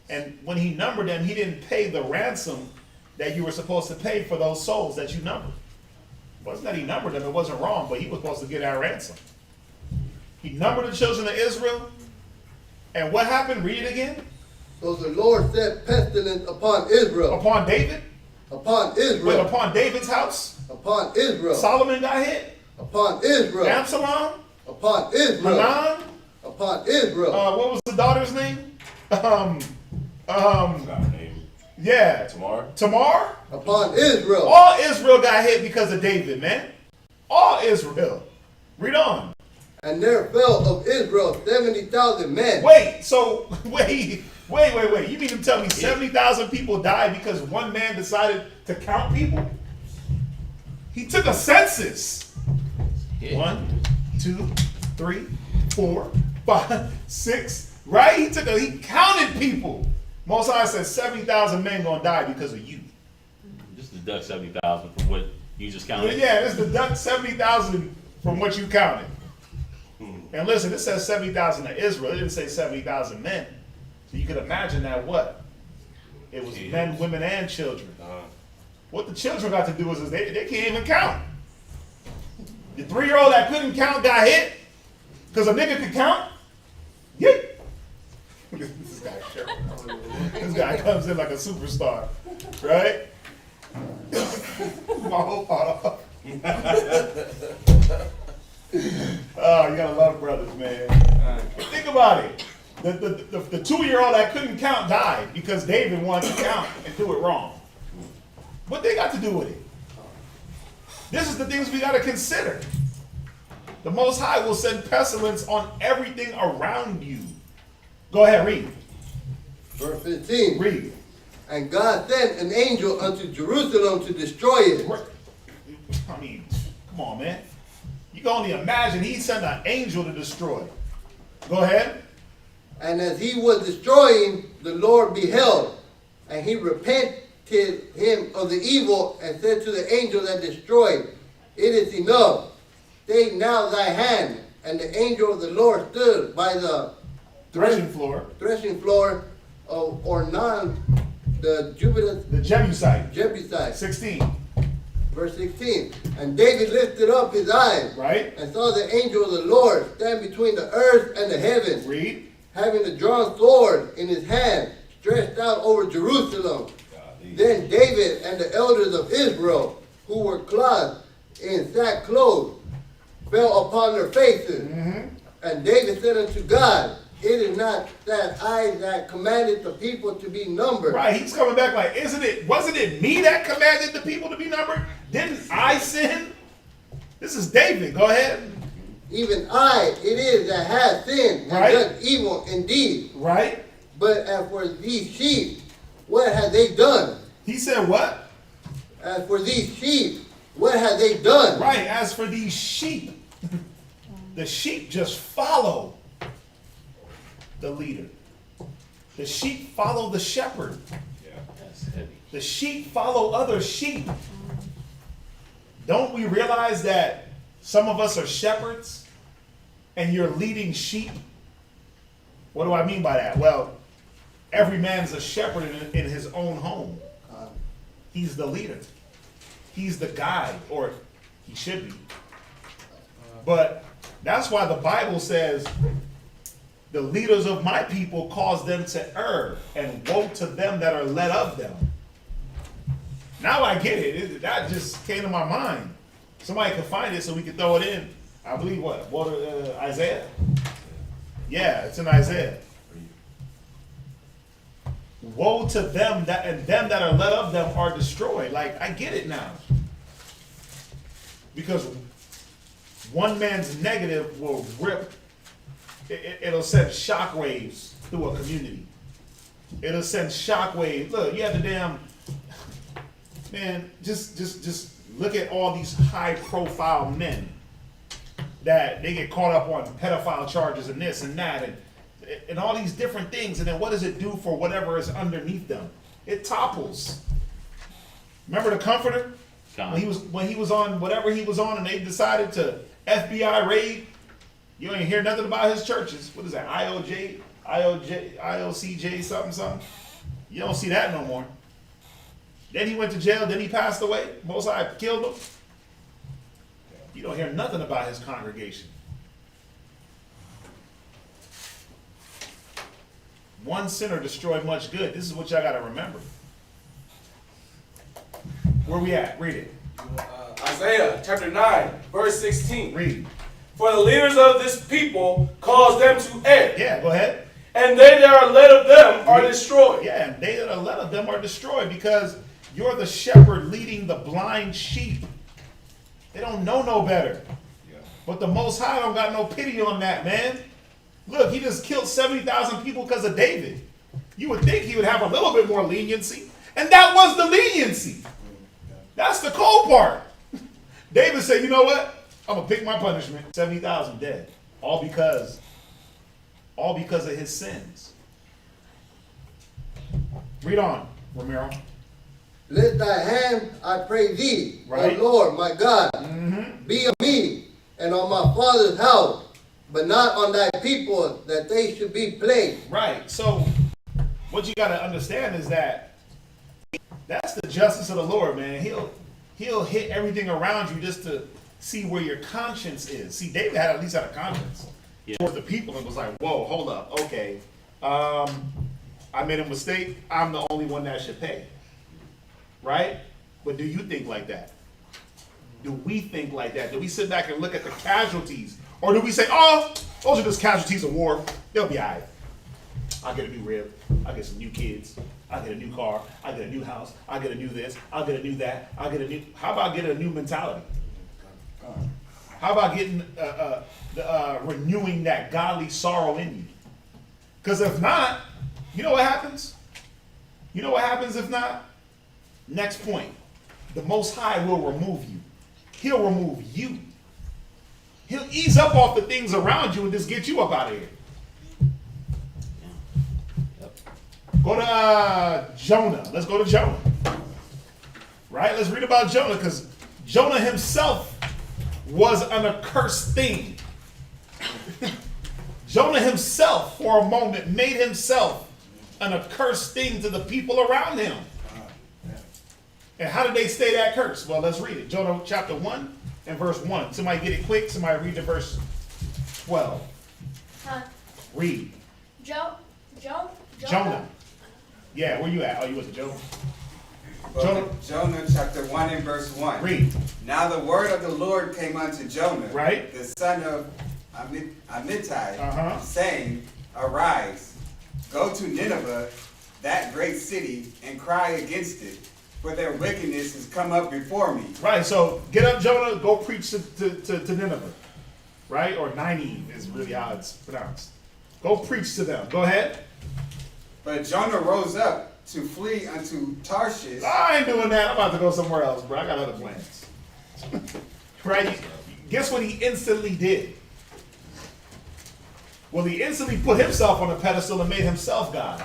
And when he numbered them, he didn't pay the ransom that you were supposed to pay for those souls that you numbered. It wasn't that he numbered them, it wasn't wrong, but he was supposed to get our ransom. He numbered the children of Israel, and what happened? Read it again. So the Lord sent pestilence upon Israel. Upon David? Upon Wait, Israel. upon David's house? Upon Israel. Solomon got hit? Upon Israel. Absalom? Upon Israel. Hanan? upon Israel. What was the daughter's name? Forgot her name. Yeah. Tamar? Tamar? Upon Israel. All Israel got hit because of David, man. All Israel. Read on. And there fell of Israel 70,000 men. Wait. You mean to tell me 70,000 people died because one man decided to count people? He took a census. 1, 2, 3, 4, 5, 6. Right? He counted people. Most High said 70,000 men gonna die because of you. Just deduct 70,000 from what you just counted. Yeah, it's deduct 70,000 from what you counted. And listen, it says 70,000 to Israel. It didn't say 70,000 men. So you could imagine that what? It was men, women, and children. What the children got to do is they can't even count. The 3-year-old that couldn't count got hit because a nigga could count. Yeah. This guy, sure. This guy comes in like a superstar, right? My whole part. Oh, you gotta love brothers, man. Think about it. The 2-year-old that couldn't count died because David wanted to count and do it wrong. What they got to do with it? This is the things we got to consider. The Most High will send pestilence on everything around you. Go ahead, read. Verse 15. Read. And God sent an angel unto Jerusalem to destroy it. I mean, come on, man. You can only imagine he sent an angel to destroy. Go ahead. And as he was destroying, the Lord beheld, and he repented him of the evil, and said to the angel that destroyed, It is enough. Stay now thy hand. And the angel of the Lord stood by the Threshing floor. Of Ornan, the Jebusite. 16. Verse 16. And David lifted up his eyes, Right. and saw the angel of the Lord stand between the earth and the heavens, Read. having a drawn sword in his hand, stretched out over Jerusalem. Then David and the elders of Israel, who were clothed in sackcloth, fell upon their faces. And David said unto God, It is not that I that commanded the people to be numbered. Right, he's coming back like, wasn't it me that commanded the people to be numbered? Didn't I sin? This is David, go ahead. Even I it is that have sinned and done evil indeed. Right. But as for these sheep, what have they done? He said what? As for these sheep, what have they done? Right, as for these sheep, the sheep just follow the leader. The sheep follow the shepherd. Yeah, that's heavy. The sheep follow other sheep. Don't we realize that some of us are shepherds and you're leading sheep? What do I mean by that? Well, every man's a shepherd in his own home. He's the leader. He's the guide, or he should be. But that's why the Bible says, the leaders of my people cause them to err, and woe to them that are led of them. Now I get it. That just came to my mind. Somebody can find it so we can throw it in. I believe Isaiah? Yeah, it's in Isaiah. Woe to them that are led of them are destroyed. Like, I get it now. Because one man's negative will rip. It'll send shockwaves through a community. It'll send shockwaves. Look, you have the damn man. Just look at all these high-profile men that they get caught up on pedophile charges and this and that and all these different things. And then what does it do for whatever is underneath them? It topples. Remember the Comforter? When he was on whatever he was on, and they decided to FBI raid. You ain't hear nothing about his churches. What is that? IOCJ, something. You don't see that no more. Then he went to jail. Then he passed away. Most High killed him. You don't hear nothing about his congregation. One sinner destroyed much good. This is what y'all got to remember. Where we at? Read it. Isaiah chapter 9, verse 16. Read. For the leaders of this people cause them to err, Yeah, go ahead. and they that are led of them are destroyed. Yeah, and they that are led of them are destroyed, because you're the shepherd leading the blind sheep. They don't know no better. But the Most High don't got no pity on that, man. Look, he just killed 70,000 people because of David. You would think he would have a little bit more leniency. And that was the leniency. That's the cold part. David said, you know what? I'm going to pick my punishment. 70,000 dead. All because of his sins. Read on, Ramiro. Let thy hand, I pray thee, Right. O Lord, my God, be on me and on my father's house, but not on thy people, that they should be plagued. Right. So what you got to understand is that that's the justice of the Lord, man. He'll hit everything around you just to see where your conscience is. See, David had at least had a conscience towards the people, and was like, whoa, hold up, okay, I made a mistake. I'm the only one that should pay. Right? But do you think like that? Do we think like that? Do we sit back and look at the casualties? Or do we say, oh, those are just casualties of war. They'll be all right. I'll get a new rib. I'll get some new kids. I'll get a new car. I'll get a new house. I'll get a new this. I'll get a new that. I'll get a new... How about getting a new mentality? How about getting renewing that godly sorrow in you? Because if not, you know what happens? You know what happens if not? Next point. The Most High will remove you. He'll remove you. He'll ease up off the things around you and just get you up out of here. Go to Jonah. Let's go to Jonah. Right? Let's read about Jonah, because Jonah himself was an accursed thing. Jonah himself, for a moment, made himself an accursed thing to the people around him. And how did they stay that curse? Well, let's read it. Jonah chapter 1 and verse 1. Somebody get it quick. Somebody read the verse 12. Read. Jonah. Yeah, where you at? Oh, you was at Jonah? Jonah chapter 1 and verse 1. Read. Now the word of the Lord came unto Jonah, Right. the son of Amittai, saying, Arise, go to Nineveh, that great city, and cry against it, for their wickedness has come up before me. Right, so get up, Jonah, go preach to Nineveh. Right? Or Nineve is really how it's pronounced. Go preach to them. Go ahead. But Jonah rose up to flee unto Tarshish. I ain't doing that. I'm about to go somewhere else, bro. I got other plans. Right? Guess what he instantly did? Well, he instantly put himself on a pedestal and made himself God.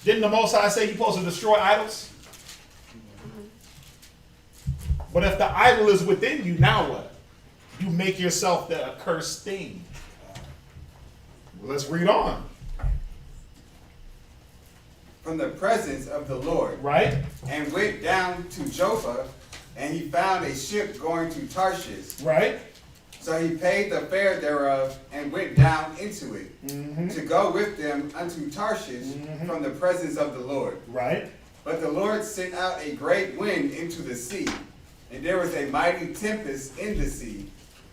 Didn't the Most High say you're supposed to destroy idols? But if the idol is within you, now what? You make yourself the accursed thing. Well, let's read on. From the presence of the Lord. Right? And went down to Joppa, and he found a ship going to Tarshish. Right? So he paid the fare thereof, and went down into it, to go with them unto Tarshish from the presence of the Lord. Right? But the Lord sent out a great wind into the sea, and there was a mighty tempest in the sea,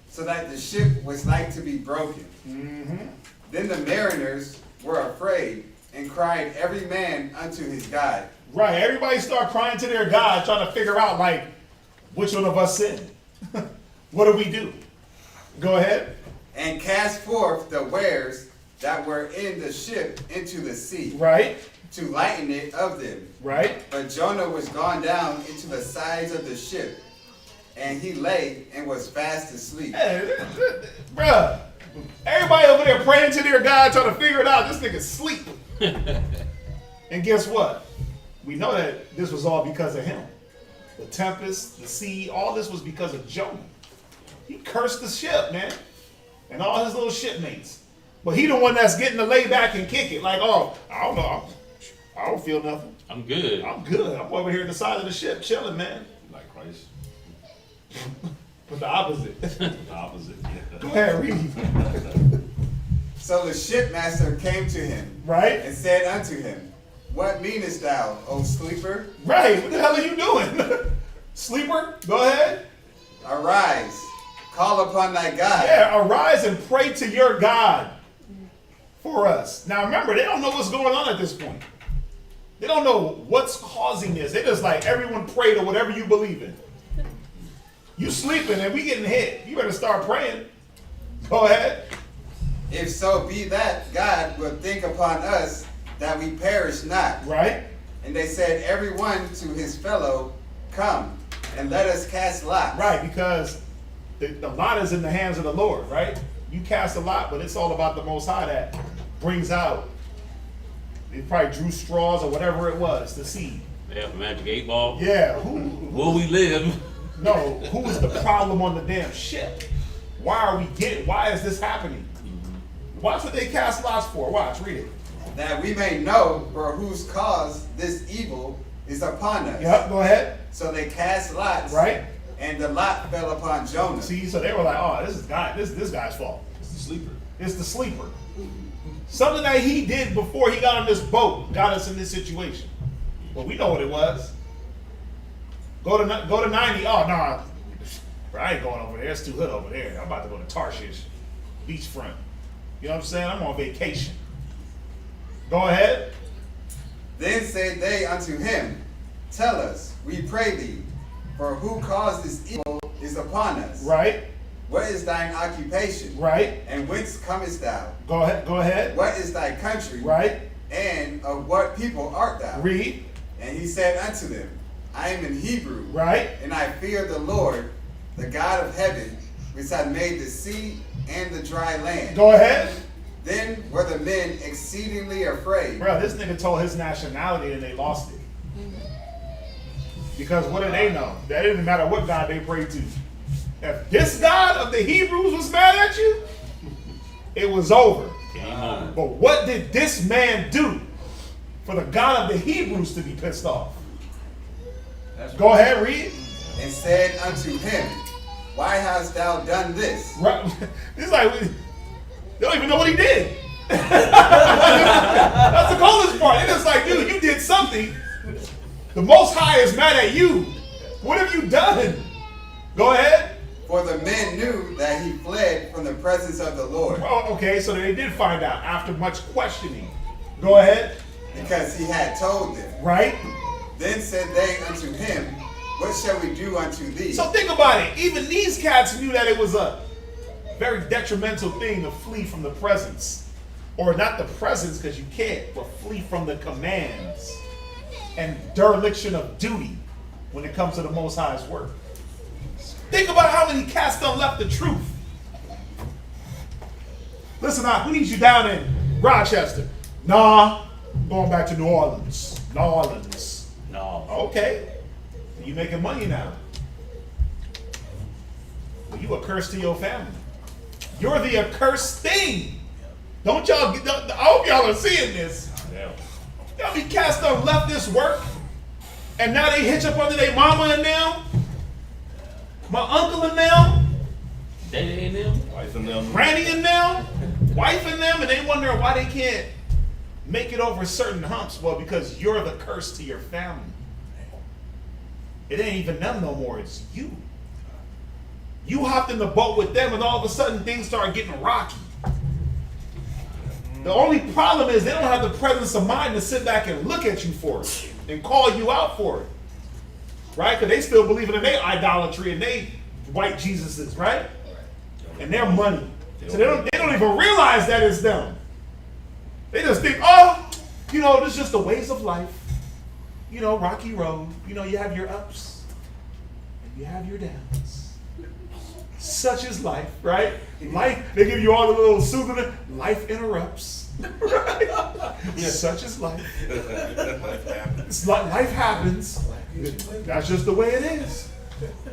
so that the ship was like to be broken. Then the mariners were afraid, and cried every man unto his God. Right, everybody start crying to their God, trying to figure out, like, which one of us sinned? What do we do? Go ahead. And cast forth the wares that were in the ship into the sea. Right. To lighten it of them. Right. But Jonah was gone down into the sides of the ship, and he lay and was fast asleep. Hey, bruh, everybody over there praying to their God, trying to figure it out. This nigga's sleep. And guess what? We know that this was all because of him. The tempest, the sea, all this was because of Jonah. He cursed the ship, man, and all his little shipmates. But he the one that's getting to lay back and kick it. Like, oh, I don't know. I don't feel nothing. I'm good. I'm good. I'm over here at the side of the ship chilling, man. Like Christ. But the opposite. The opposite, yeah. Go ahead, read. So the shipmaster came to him, Right? and said unto him, What meanest thou, O sleeper? Right. What the hell are you doing? Sleeper, go ahead. Arise, Call upon thy God. Yeah, arise and pray to your God for us. Now remember, they don't know what's going on at this point. They don't know what's causing this. They just like, everyone pray to whatever you believe in. You sleeping and we getting hit. You better start praying. Go ahead. If so be that God will think upon us that we perish not. Right? And they said, every one to his fellow, come and let us cast lots. Right, because the lot is in the hands of the Lord, right? You cast a lot, but it's all about the Most High that brings out. They probably drew straws or whatever it was, the seed. Yeah, magic 8-ball. Yeah, Will we live? no, who is the problem on the damn ship? Why is this happening? Watch what they cast lots for. Watch, read it. That we may know for whose cause this evil is upon us. Yep, go ahead. So they cast lots. Right? And the lot fell upon Jonah. See, so they were like, oh, this guy's fault. It's the sleeper. It's the sleeper. Something that he did before he got on this boat got us in this situation. Well, we know what it was. Go to 90. Oh, no. I ain't going over there. It's too hood over there. I'm about to go to Tarshish, beachfront. You know what I'm saying? I'm on vacation. Go ahead. Then said they unto him, tell us, we pray thee, for who caused this evil is upon us. Right. What is thine occupation? Right. And whence comest thou? Go ahead. What is thy country? Right. And of what people art thou? Read. And he said unto them, I am in Hebrew. Right. And I fear the Lord, the God of heaven, which hath made the sea and the dry land. Go ahead. Then were the men exceedingly afraid. Bro, this nigga told his nationality and they lost it. Because what did they know? That didn't matter what God they prayed to. If this God of the Hebrews was mad at you, it was over. But what did this man do for the God of the Hebrews to be pissed off? Go ahead, read. And said unto him, why hast thou done this? Right. It's like, they don't even know what he did. That's the coolest part. It's just like, dude, you did something. The Most High is mad at you. What have you done? Go ahead. For the men knew that he fled from the presence of the Lord. Oh, okay, so they did find out after much questioning. Go ahead. Because he had told them. Right? Then said they unto him, what shall we do unto thee? So think about it. Even these cats knew that it was a very detrimental thing to flee from the presence. Or not the presence, because you can't, but flee from the commands and dereliction of duty when it comes to the Most High's work. Think about how many cats done left the truth. Listen, who needs you down in Rochester? Nah, I'm going back to New Orleans. New Orleans. No. Okay. You making money now. Well, you a curse to your family. You're the accursed thing. Don't y'all get, I hope y'all are seeing this. Y'all be cast up, left this work, and now they hitch up under their mama and them, my uncle and them, Daddy and them. Wife and them. granny and them, wife and them, and they wondering why they can't make it over certain humps. Well, because you're the curse to your family. It ain't even them no more, it's you. You hopped in the boat with them and all of a sudden things start getting rocky. The only problem is they don't have the presence of mind to sit back and look at you for it and call you out for it. Right? Because they still believing in their idolatry and they white Jesuses, right? And their money. So they don't even realize that it's them. They just think, oh, you know, this is just the ways of life. You know, rocky road. You know, you have your ups and you have your downs. Such is life, right? Life, they give you all the little soothing, life interrupts. Right? Such is life. Life happens. That's just the way it is.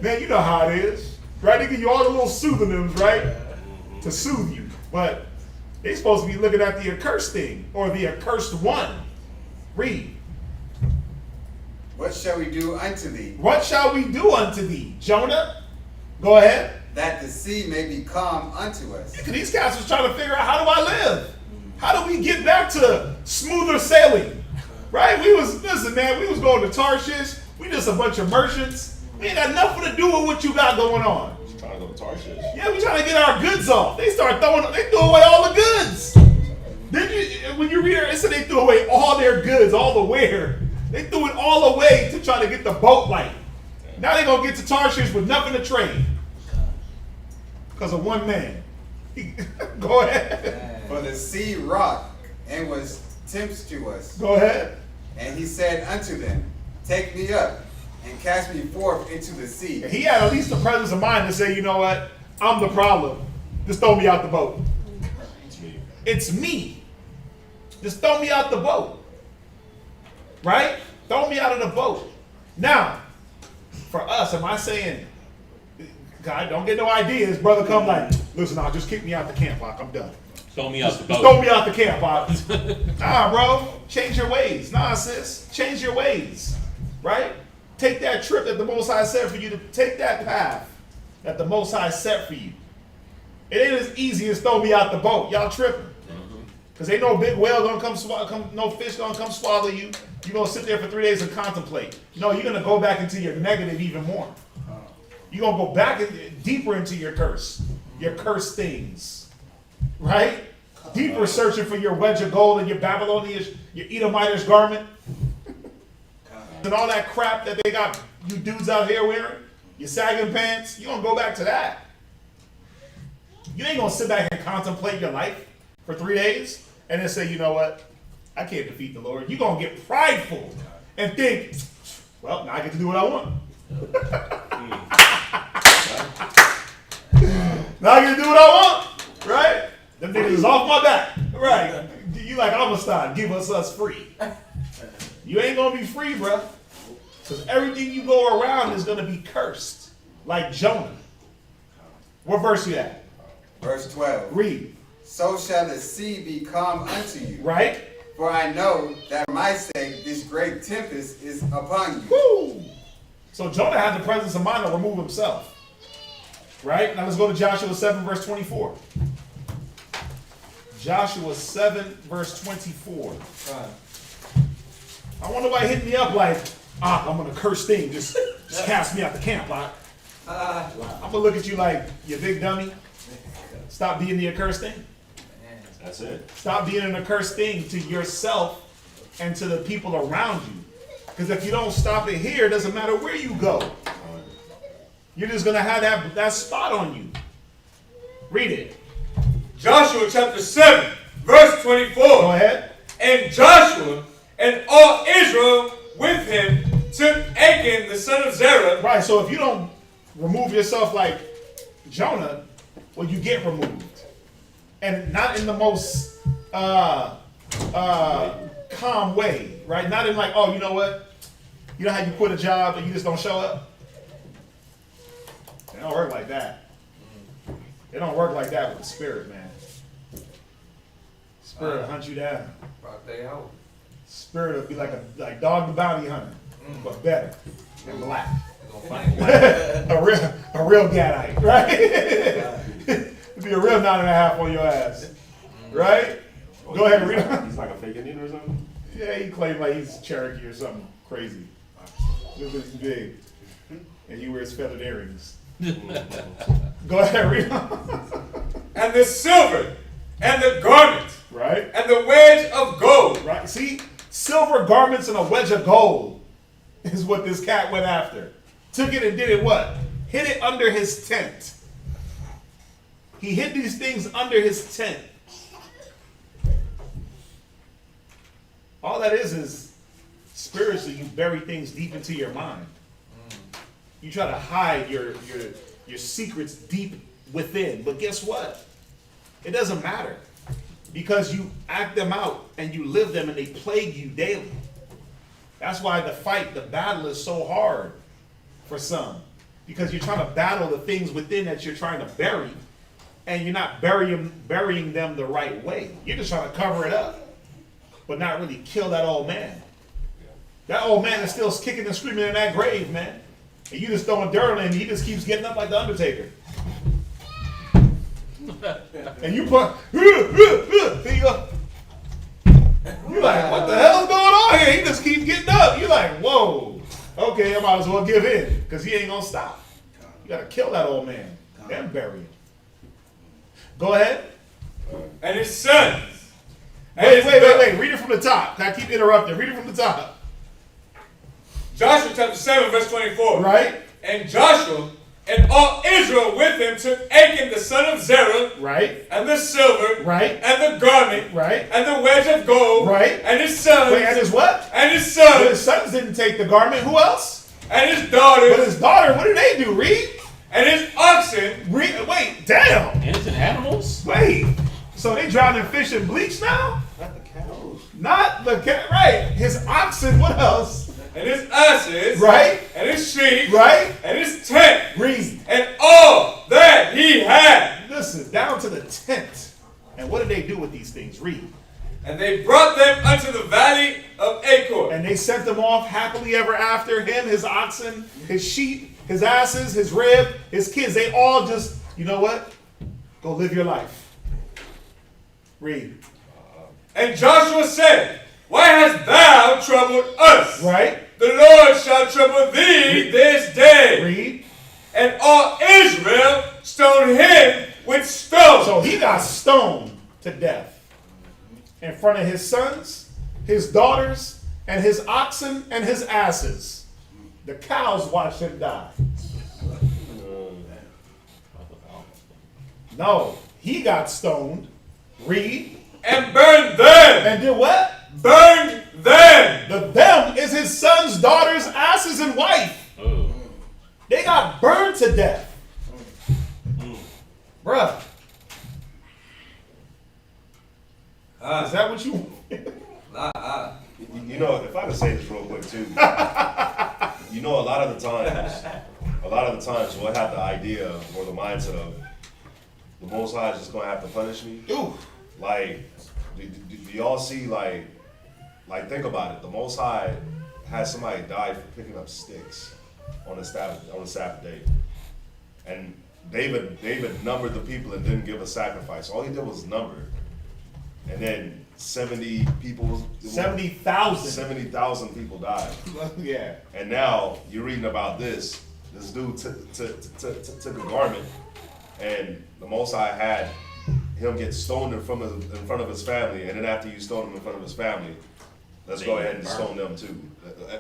Man, you know how it is. Right? They give you all the little soothings, right? To soothe you. But they're supposed to be looking at the accursed thing or the accursed one. Read. What shall we do unto thee? What shall we do unto thee? Jonah? Go ahead. That the sea may be calm unto us. Because these guys was trying to figure out, how do I live? How do we get back to smoother sailing? Right? Listen, man, we was going to Tarshish. We just a bunch of merchants. We ain't got nothing to do with what you got going on. to go to Tarshish. Yeah, we trying to get our goods off. They threw away all the goods. When you read it, it said they threw away all their goods, all the wear. They threw it all away to try to get the boat light. Now they're going to get to Tarshish with nothing to trade. Because of one man. Go ahead. For the sea rocked and was tempestuous. Go ahead. And he said unto them, take me up and cast me forth into the sea. He had at least the presence of mind to say, you know what? I'm the problem. Just throw me out the boat. It's me. It's me. Just throw me out the boat. Right? Throw me out of the boat. Now, for us, am I saying, God, don't get no ideas. Brother come like, listen, now just kick me out the camp, Lock. I'm done. Throw me out the Just boat. throw me out the camp, Lock. Nah, bro. Change your ways. Nah, sis. Change your ways. Right? Take that trip that the Most High set for you to take that path that the Most High set for you. It ain't as easy as throw me out the boat. Y'all tripping. Because ain't no big whale gonna come, no fish gonna come swallow you. You're gonna sit there for 3 days and contemplate. No, you're gonna go back into your negative even more. You're gonna go back deeper into your curse things. Right? Deeper searching for your wedge of gold and your Babylonian, your Edomitish garment. And all that crap that they got you dudes out here wearing, your sagging pants, you're gonna go back to that. You ain't gonna sit back and contemplate your life for 3 days and then say, you know what, I can't defeat the Lord. You're gonna get prideful and think, well, now I get to do what I want. Now I get to do what I want, right? Them niggas is off my back, right? You like Amistad, give us free. You ain't gonna be free, bruh. Because everything you go around is gonna be cursed, like Jonah. What verse you at? Verse 12. Read. So shall the sea be calm unto you. Right? For I know that for my sake this great tempest is upon you. Woo! So Jonah had the presence of mind to remove himself. Right? Now let's go to Joshua 7, verse 24. Joshua 7, verse 24. I want nobody hitting me up like, I'm gonna curse thing. Just cast me out the camp. I'm gonna look at you like, you big dummy. Stop being the accursed thing. That's it. Stop being an accursed thing to yourself and to the people around you. Because if you don't stop it here, it doesn't matter where you go. You're just gonna have that spot on you. Read it. Joshua chapter 7, verse 24. Go ahead. And Joshua and all Israel with him took Achan the son of Zerah. Right, so if you don't remove yourself like Jonah, well, you get removed. And not in the most calm way, right? Not in like, oh, you know what? You know how you quit a job and you just don't show up? It don't work like that. It don't work like that with the spirit, man. Spirit will hunt you down. Spirit will be like Dog the Bounty Hunter, but better and black. a real Gadite, right? It'd be a real 9.5 on your ass, right? Go ahead and read it. He's like a fake Indian or something? Yeah, he claimed like he's Cherokee or something crazy. This is big. And he wears feathered earrings. Go ahead, read it. And the silver and the garment Right? and the wedge of gold. Right? See? Silver garments and a wedge of gold is what this cat went after. Took it and did it what? Hid it under his tent. He hid these things under his tent. All that is spiritually you bury things deep into your mind. You try to hide your secrets deep within. But guess what? It doesn't matter. Because you act them out and you live them and they plague you daily. That's why the battle is so hard for some. Because you're trying to battle the things within that you're trying to bury. And you're not burying them the right way. You're just trying to cover it up. But not really kill that old man. That old man is still kicking and screaming in that grave, man. And you just throwing dirt on him and he just keeps getting up like the Undertaker. And you put, there you go. You're like, what the hell's going on here? He just keeps getting up. You're like, whoa. Okay, I might as well give in. Because he ain't going to stop. You got to kill that old man. then bury him. Go ahead. And his sons. Wait. Read it from the top. I keep interrupting. Read it from the top. Joshua chapter 7, verse 24. Right? And Joshua and all Israel with him took Achan the son of Zerah, Right? and the silver, Right? and the garment, Right? and the wedge of gold, Right? and his sons, Wait, and his what? and his But sons, his sons didn't take the garment. Who else? and his daughters, But his daughter, what did they do? Read? and his oxen, Wait, damn. Innocent animals? Wait. So they drowned in fish and bleach now? Not the cows. Not the cat. Right. His oxen, what else? and his asses, Right? and his sheep, Right? and his tent, Read. and all that he had. Listen, down to the tent. And what did they do with these things? Read. And they brought them unto the valley of Achan. And they sent them off happily ever after. Him, his oxen, his sheep, his asses, his rib, his kids. They all just, you know what? Go live your life. Read. And Joshua said, why hast thou troubled us? Right? The Lord shall trouble thee this day. Read. And all Israel stoned him with stones. So he got stoned to death in front of his sons, his daughters, and his oxen and his asses. The cows watched him die. No, he got stoned. Read. And burned them. And did what? Burned them. The them is his sons, daughters, asses, and wife. Oh. They got burned to death. Bruh. Is that what you You know, if I could say this real quick too, you know, a lot of the times we'll have the idea or the mindset of the Most High is just gonna have to punish me. Ooh. Like, do y'all see like think about it. The Most High had somebody die for picking up sticks on the Sabbath day, and David numbered the people and didn't give a sacrifice. All he did was number, and then 70,000 people died. Yeah. And now you're reading about this. This dude took a garment, and the Most High had him get stoned in front of his family, and then after you stone him in front of his family, let's go ahead and stone them too.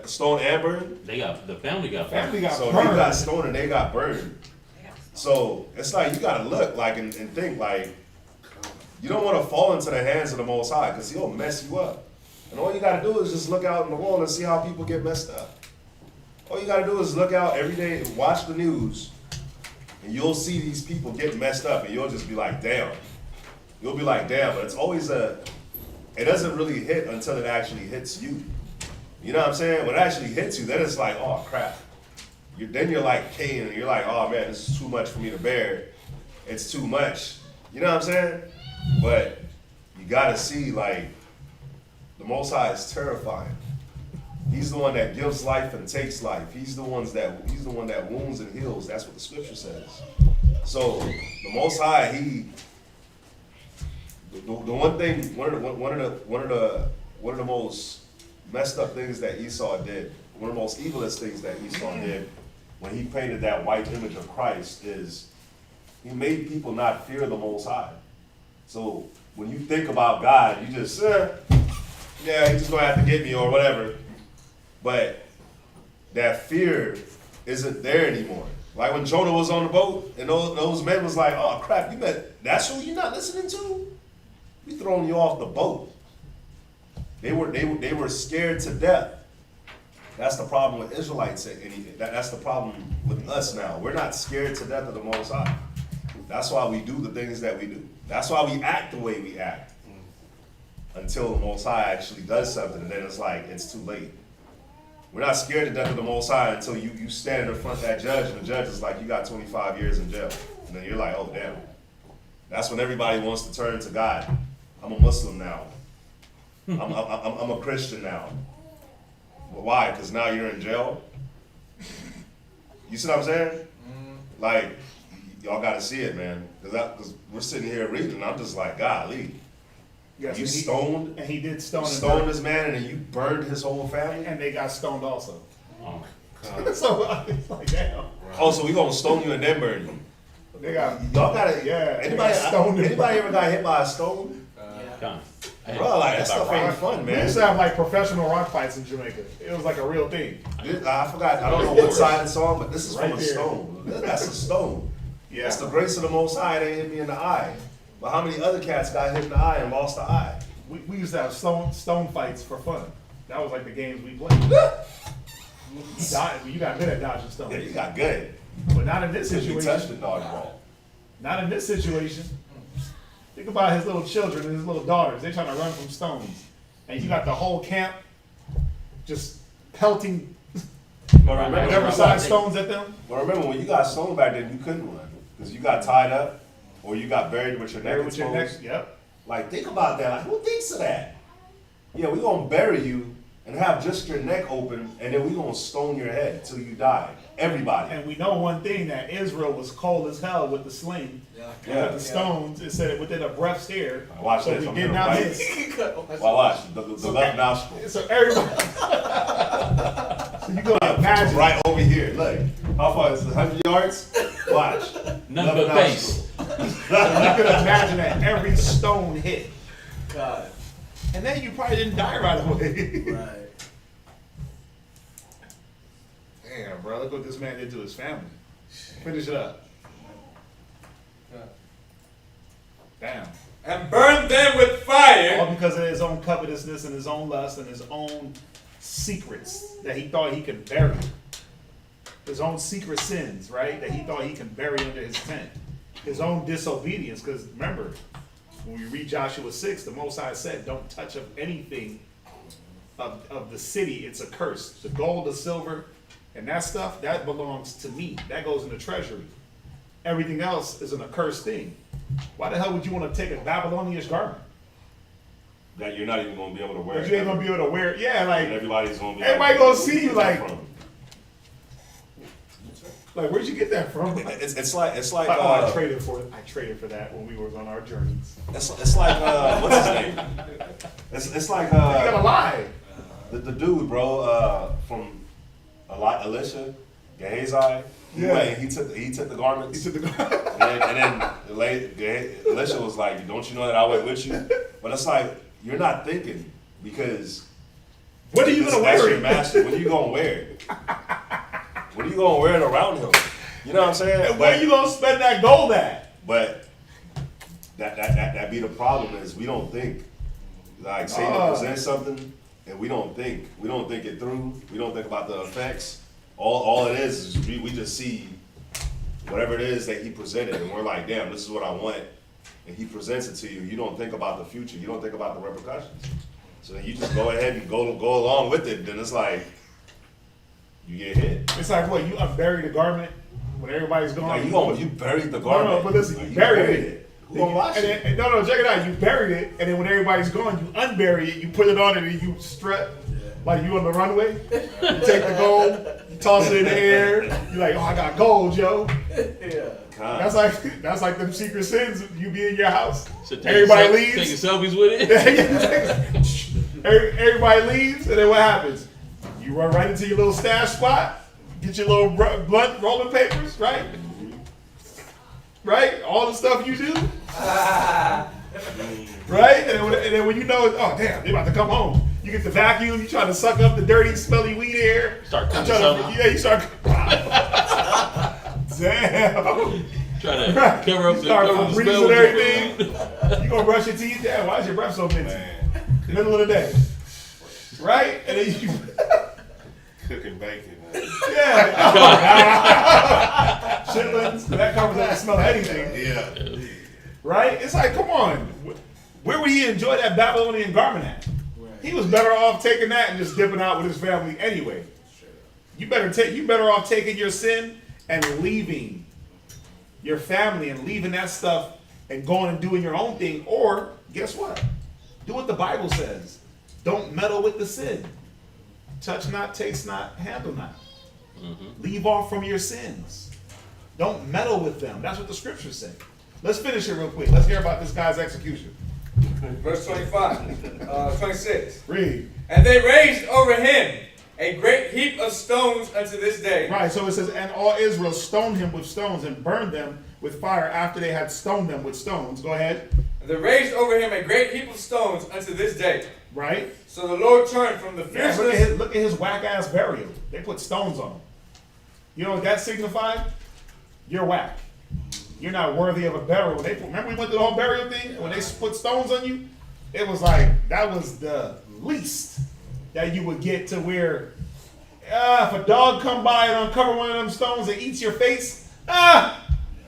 Stone and burn. The family got burned. So they got stoned and they got burned. So it's like you gotta look like and think like you don't want to fall into the hands of the Most High because he'll mess you up. And all you gotta do is just look out in the world and see how people get messed up. All you gotta do is look out every day and watch the news, and you'll see these people get messed up, and you'll just be like, damn. You'll be like, damn, but it's always it doesn't really hit until it actually hits you. You know what I'm saying? When it actually hits you, then it's like, oh crap. Then you're like Cain, and you're like, oh man, this is too much for me to bear. It's too much. You know what I'm saying? But you gotta see, like, the Most High is terrifying. He's the one that gives life and takes life. He's the one that wounds and heals. That's what the scripture says. So the Most High, the one thing, one of the most messed up things that Esau did, one of the most evilest things that Esau did when he painted that white image of Christ is he made people not fear the Most High. So when you think about God, you just, yeah, he's just gonna have to get me or whatever. But that fear isn't there anymore. Like when Jonah was on the boat and those men was like, oh crap, that's who you're not listening to? We throwing you off the boat. They were scared to death. That's the problem with Israelites. That's the problem with us now. We're not scared to death of the Most High. That's why we do the things that we do. That's why we act the way we act. Until the Most High actually does something, and then it's like, it's too late. We're not scared to death of the Most High until you stand in front of that judge, and the judge is like, you got 25 years in jail. And then you're like, oh damn. That's when everybody wants to turn to God. I'm a Muslim now. I'm a Christian now. But why? Because now you're in jail? You see what I'm saying? Like, y'all got to see it, man. Because we're sitting here reading, and I'm just like, golly. Yes, You stoned? And he did stone Stoned this man, and then you burned his whole family? And they got stoned also. Oh my God. So it's like, damn. Oh, so we going to stone you and then burn you? They got, Y'all got it. Yeah, Anybody, stoned. anybody ever got hit by a stone? Come. Bro, like that stuff ain't fun, we man. used to have like professional rock fights in Jamaica. It was like a real thing. I forgot. I don't know what side it's on, but this is Right from a there. stone. That's a stone. Yeah. That's the grace of the Most High. They hit me in the eye. But how many other cats got hit in the eye and lost the eye? We used to have stone fights for fun. That was like the games we played. You got good at dodging Yeah, stones. you got good. But not in this You touched the situation. dodgeball. Not in this situation. Think about his little children and his little daughters. They're trying to run from stones. And you got the whole camp just pelting But whatever size stones at them. remember, when you got stoned back then, you couldn't run because you got tied up or you got buried with your neck There with your neck. exposed. Yep. Like, think about that. Like, who thinks of that? Yeah, we gonna bury you and have just your neck open, and then we gonna stone your head till you die. Everybody. And we know one thing, that Israel was cold as hell with the sling. And Yeah. with the stones, it said it within a breath's stare. Watch So this. we I'm did gonna not bite. miss. Well, watch the left nostril. So everybody. So you gonna imagine. Right over here. Look, how far is it? 100 yards? Watch. None Left but face. nostril. You could imagine that every stone hit. God. And then you probably didn't die right away. Right. Damn, bro, look what this man did to his family. Finish it up. Damn. And burn them with fire. All because of his own covetousness and his own lust and his own secrets that he thought he could bury. His own secret sins, right? That he thought he can bury under his tent. His own disobedience, because remember, when we read Joshua 6, the Most High said, don't touch of anything of the city, it's a curse. The gold, the silver, and that stuff, that belongs to me. That goes in the treasury. Everything else is an accursed thing. Why the hell would you want to take a Babylonian garment? That you're not even gonna be able to wear. But you ain't gonna be able to wear it. Yeah, And like, everybody's gonna be. everybody gonna see you Where'd like, get that where'd you get that from? from? It's like Oh, I traded for that when we was on our journeys. it's like what's his name? It's like You gotta lie. the dude, bro, from Elisha, Gehazi. Yeah. He took the garments. He took the And then Elisha was like, "Don't you know that I went with you?" But it's like you're not thinking, because What are you gonna that's wear your it? master. When are you gonna wear it? When are you gonna wear it around him? You know what I'm saying? And where you gonna spend that gold at? But that be the problem, is we don't think. Like Satan presents something and we don't think it through. We don't think about the effects. All it is we just see whatever it is that he presented, and we're like, damn, this is what I want. And he presents it to you. You don't think about the future. You don't think about the repercussions. So then you just go ahead and go along with it. Then it's like you get hit. It's like what, you unbury the garment when everybody's gone. Like you buried the No, garment. but listen, Like, you buried it. Who gonna watch And it? then, no, check it out. You buried it, and then when everybody's gone, you unbury it, you put it on, and then you strut like you on the runway. You take the gold, you toss it in the air. You're like, oh, I got gold, yo. Yeah. God. That's like them secret sins. You be in your house, So everybody leaves. Taking selfies with it. Everybody leaves, and then what happens? You run right into your little stash spot, get your little blunt rolling papers, right? Right? All the stuff you do. Right? And then when you know, oh damn, they about to come home. You get the vacuum, you try to suck up the dirty, smelly weed air. Start cooking You something. you start. Damn. Try to cover up the Start smell breathing with and your everything. food. You gonna brush your teeth? Damn, why is your breath so minty? Middle of the day. Right? And then you. Cooking bacon. Man. Yeah. Chitlins. That covers up the smell of anything. Yeah. Right? It's like, come on. Where would he enjoy that Babylonian garment at? He was better off taking that and just dipping out with his family anyway. You better off taking your sin and leaving your family and leaving that stuff and going and doing your own thing. Or guess what? Do what the Bible says. Don't meddle with the sin. Touch not, taste not, handle not. Leave off from your sins. Don't meddle with them. That's what the scriptures say. Let's finish it real quick. Let's hear about this guy's execution. Verse 25, 26. Read. And they raged over him a great heap of stones unto this day. Right, so it says, and all Israel stoned him with stones and burned them with fire after they had stoned them with stones. Go ahead. There raged over him a great heap of stones unto this day. Right? So the Lord turned from the Yeah, fierceness. look at his whack-ass burial. They put stones on him. You know what that signified? You're whack. You're not worthy of a burial. Remember we went to the whole burial thing? When they put stones on you? It was like, that was the least that you would get to where, if a dog come by and uncover one of them stones and eats your face,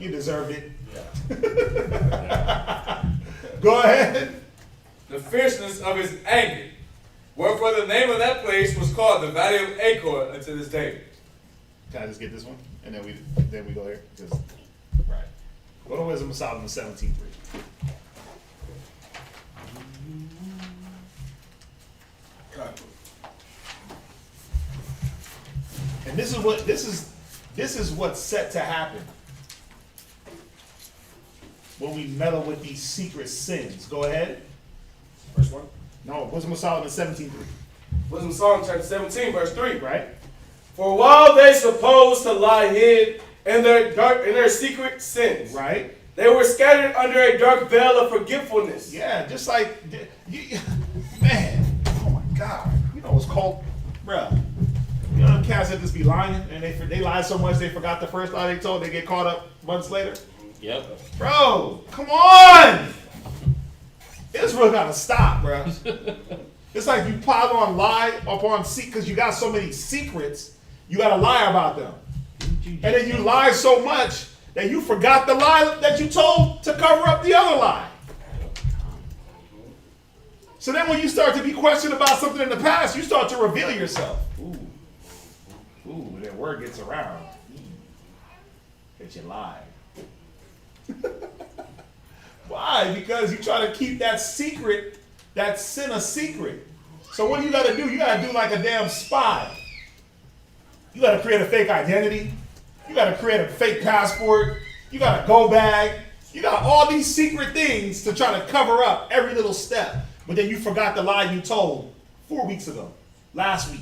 you deserved it. Go ahead. The fierceness of his anger. Wherefore the name of that place was called the Valley of Achan unto this day. Can I just get this one? And then we go here? Just, right. Go to Wisdom of Solomon 17:3. And this is what's set to happen when we meddle with these secret sins. Go ahead. Verse 1. No, Wisdom of Solomon 17:3. Wisdom of Solomon chapter 17, verse 3. Right? For while they supposed to lie hid in their secret sins, Right? they were scattered under a dark veil of forgetfulness. Yeah, just like, man, oh my God. You know what's called, bruh. You know them cats that just be lying and they lie so much they forgot the first lie they told, they get caught up months later? Yep. Bro, come on! Israel gotta stop, bro. It's like you pile on lie upon because you got so many secrets, you gotta lie about them. And then you lie so much that you forgot the lie that you told to cover up the other lie. So then when you start to be questioned about something in the past, you start to reveal yourself. Ooh, that word gets around. That you lied. Why? Because you try to keep that secret, that sin a secret. So what do you got to do? You got to do like a damn spy. You got to create a fake identity. You got to create a fake passport. You got a go bag. You got all these secret things to try to cover up every little step. But then you forgot the lie you told 4 weeks ago, last week.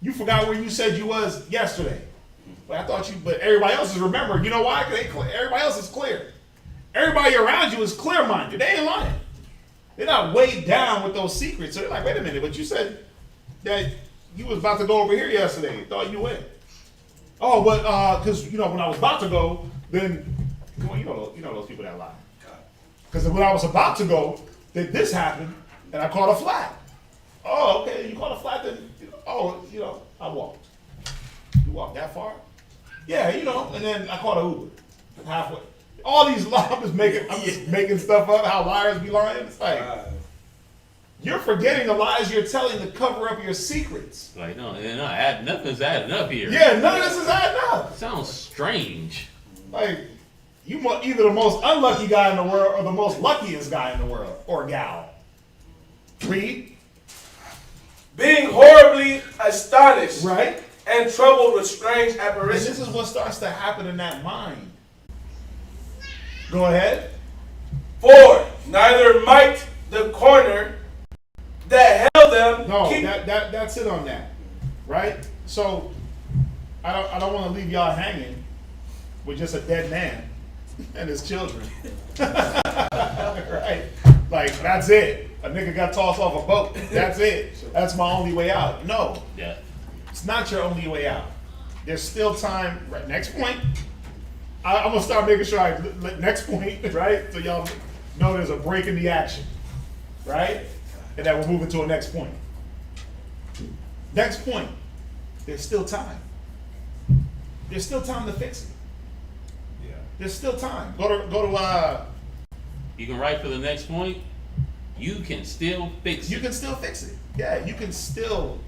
You forgot where you said you was yesterday. But but everybody else is remembering. You know why? Because everybody else is clear. Everybody around you is clear-minded. They ain't lying. They're not weighed down with those secrets. So they're like, wait a minute, but you said that you was about to go over here yesterday. Thought you went. Oh, but because when I was about to go, then you know those people that lie. Because when I was about to go, then this happened, and I caught a flat. Oh, okay, you caught a flat, then I walked. You walked that far? Yeah, and then I caught an Uber halfway. All these lies, I'm just making stuff up. How liars be lying? It's like you're forgetting the lies you're telling to cover up your secrets. Like nothing's adding up here. Yeah, none of this is adding up. Sounds strange. Like you either the most unlucky guy in the world or the most luckiest guy in the world or gal. Read. Being horribly astonished, Right? and troubled with strange And apparitions. this is what starts to happen in that mind. Go ahead. For neither might the corner that held them No, keep. that's it on that, right? So I don't want to leave y'all hanging with just a dead man and his children, right? Like that's it. A nigga got tossed off a boat. That's it. That's my only way out. No, Yeah. it's not your only way out. There's still time. Right. Next point. I'm gonna start making sure next point, right? So y'all know there's a break in the action, right? And that we're moving to a next point. Next point. There's still time. There's still time to fix it. Yeah. There's still time. Go to. You can write for the next point. You can still fix You it. can still fix it. Yeah, you can still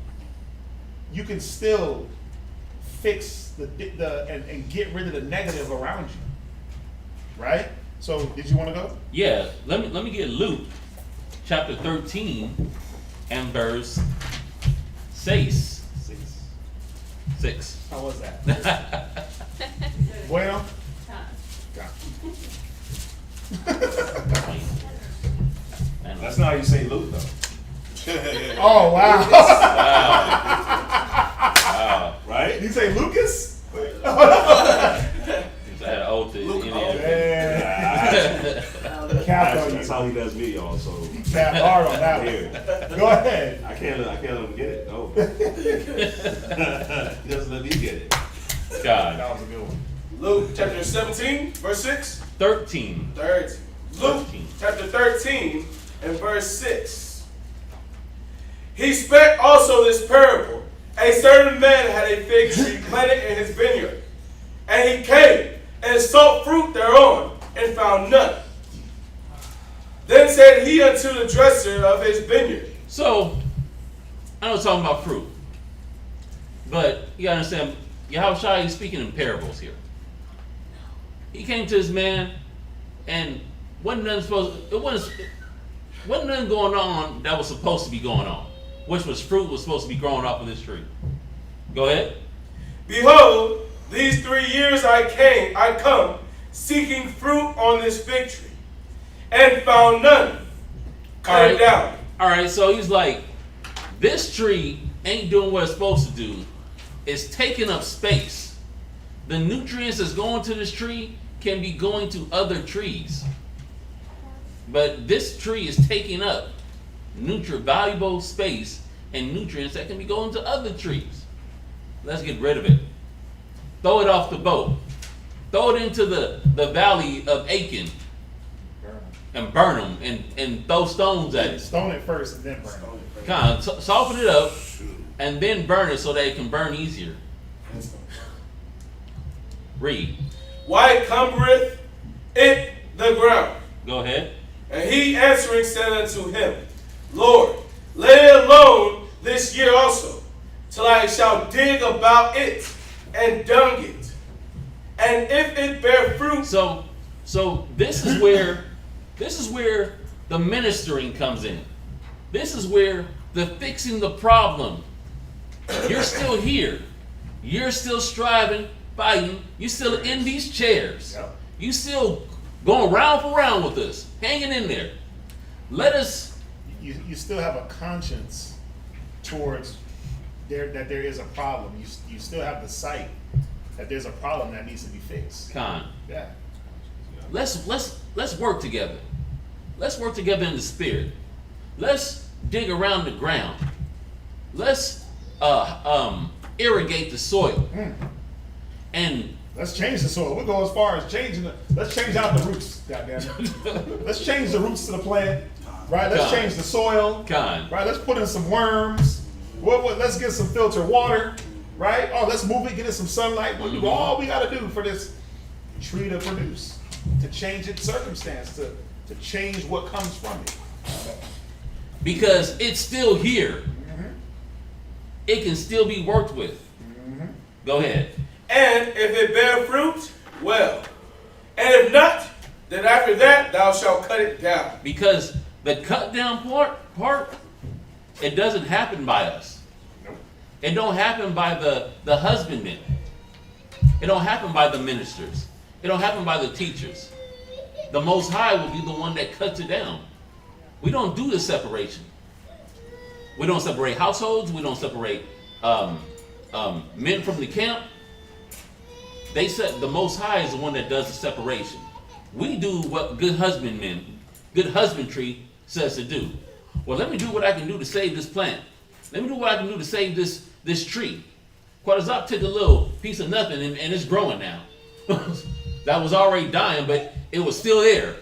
fix and get rid of the negative around you. Right? So did you want to go? Yeah. Let me get Luke chapter 13 and verse 6. 6. How was that? Bueno? That's not how you say Luke, though. Oh, wow. Wow. Right? Did you say Lucas? I had an O to Indian. Cap on you. That's how he does me, y'all. So Cap hard on that here, one. Go ahead. I can't let him get it. No, he doesn't let me get it. God. That was a good one. Luke chapter 17, verse 6. 13. 13. Luke 13. chapter 13 and verse 6. He spake also this parable. A certain man had a fig tree planted in his vineyard, and he came and sought fruit thereon, and found none. Then said he unto the dresser of his vineyard. So, I know we're talking about fruit, but you gotta understand, Yahushua is speaking in parables here. He came to this man, and wasn't nothing going on that was supposed to be going on, which was fruit was supposed to be growing off of this tree. Go ahead. Behold, these 3 years I come, seeking fruit on this fig tree, and found none. Cut it down. All right, so he's like, this tree ain't doing what it's supposed to do. It's taking up space. The nutrients that's going to this tree can be going to other trees. But this tree is taking up valuable space and nutrients that can be going to other trees. Let's get rid of it. Throw it off the boat. Throw it into the valley of Achan and burn them and throw stones at it. Stone it first and then burn it. Kind of soften it up and then burn it so that it can burn easier. Read. Why cumbereth it the ground? Go ahead. And he answering said unto him, Lord, lay it alone this year also, till I shall dig about it and dung it. And if it bear fruit. So this is where the ministering comes in. This is where the fixing the problem. You're still here. You're still striving, fighting. You're still in these chairs. Yep. You still going round for round with us, hanging in there. Let us. You still have a conscience towards that there is a problem. You still have the sight that there's a problem that needs to be fixed. Con. Yeah. Let's work together. Let's work together in the spirit. Let's dig around the ground. Let's irrigate the soil. And let's change the soil. We'll go as far as let's change out the roots, goddammit. Let's change the roots to the plant. Right? Let's change the soil. Con. Right? Let's put in some worms. Let's get some filtered water. Right? Oh, let's move it, get it some sunlight. We'll do all we gotta do for this tree to produce. To change its circumstance, to change what comes from it. Because it's still here. It can still be worked with. Go ahead. And if it bear fruit, well. And if not, then after that thou shalt cut it down. Because the cut down part, it doesn't happen by us. Nope. It don't happen by the husbandmen. It don't happen by the ministers. It don't happen by the teachers. The Most High will be the one that cuts it down. We don't do the separation. We don't separate households. We don't separate men from the camp. They said the Most High is the one that does the separation. We do what good husbandry says to do. Well, let me do what I can do to save this plant. Let me do what I can do to save this tree. Quadazop took a little piece of nothing and it's growing now. That was already dying, but it was still there.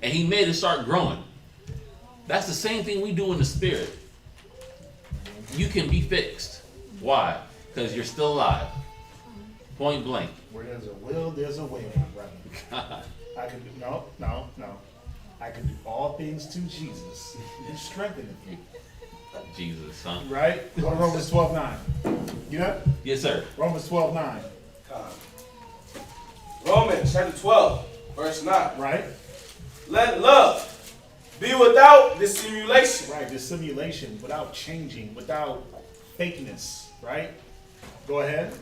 And he made it start growing. That's the same thing we do in the spirit. You can be fixed. Why? Because you're still alive. Point blank. Where there's a will, there's a way, my brother. I can do no. I can do all things to Jesus who strengtheneth me. Jesus, huh? Right? Go to Romans 12:9. You know? Yes, sir. Romans 12:9. Romans chapter 12, verse 9. Right? Let love be without dissimulation. Right, dissimulation, without changing, without fakeness, right? Go ahead.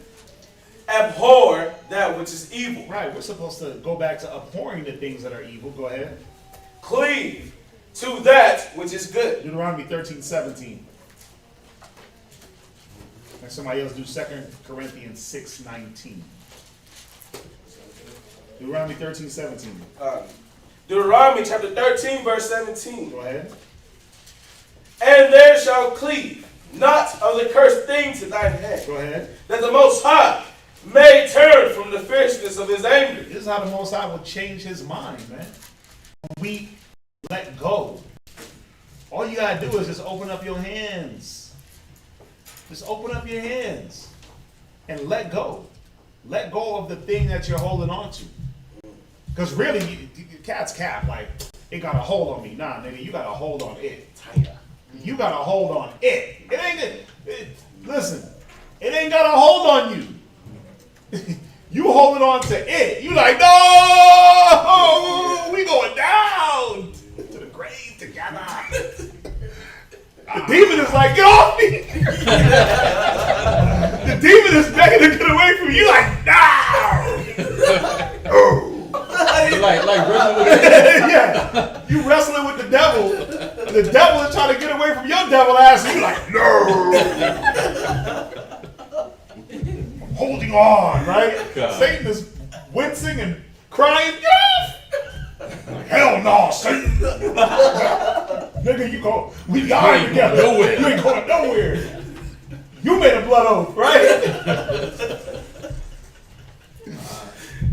Abhor that which is evil. Right, we're supposed to go back to abhorring the things that are evil. Go ahead. Cleave to that which is good. Deuteronomy 13:17. And somebody else do 2 Corinthians 6:19. Deuteronomy 13:17. Deuteronomy chapter 13, verse 17. Go ahead. And there shall cleave not of the cursed things in thine head, Go ahead. that the Most High may turn from the fierceness of his anger. This is how the Most High will change his mind, man. When we let go. All you gotta do is just open up your hands. Just open up your hands and let go. Let go of the thing that you're holding on to. Because really, cat's cap, like, it got a hold on me. Nah, nigga, you got a hold on it tighter. You got a hold on it. It ain't listen, it ain't got a hold on you. You holding on to it. You like, no, we going down to the grave together. The demon is like, get off me. The demon is begging to get away from you. You like, no. like wrestling with Yeah, you wrestling with the devil. The devil is trying to get away from your devil ass, and you like, no. I'm holding on, right? God. Satan is wincing and crying, get off. Like, hell no, Satan. Nigga, we dying together. Nowhere. You ain't going nowhere. You made a blood oath, right?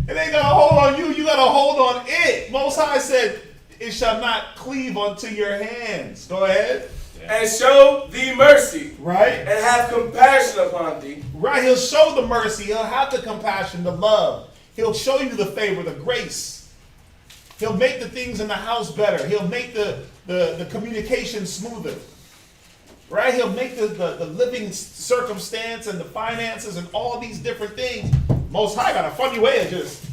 It ain't got a hold on you, you got a hold on it. Most High said, it shall not cleave unto your hands. Go ahead. And show thee mercy, Right? and have compassion upon thee. Right, he'll show the mercy, he'll have the compassion, the love. He'll show you the favor, the grace. He'll make the things in the house better. He'll make the communication smoother. Right? He'll make the living circumstance and the finances and all these different things. Most High got a funny way of just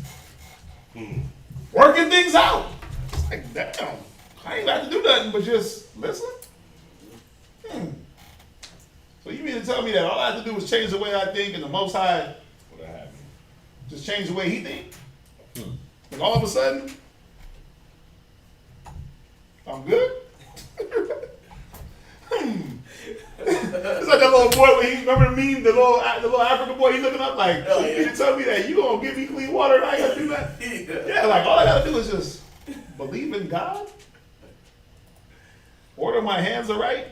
working things out. It's like, damn, I ain't got to do nothing but just listen. So you mean to tell me that all I have to do is change the way I think and the Most High just change the way he think? And all of a sudden, I'm good? It's like that little boy when he remember the meme, the little African boy, he looking up like, you mean to tell me that you gonna give me clean water and I ain't gotta do that? Yeah, like all I gotta do is just believe in God, order my hands aright,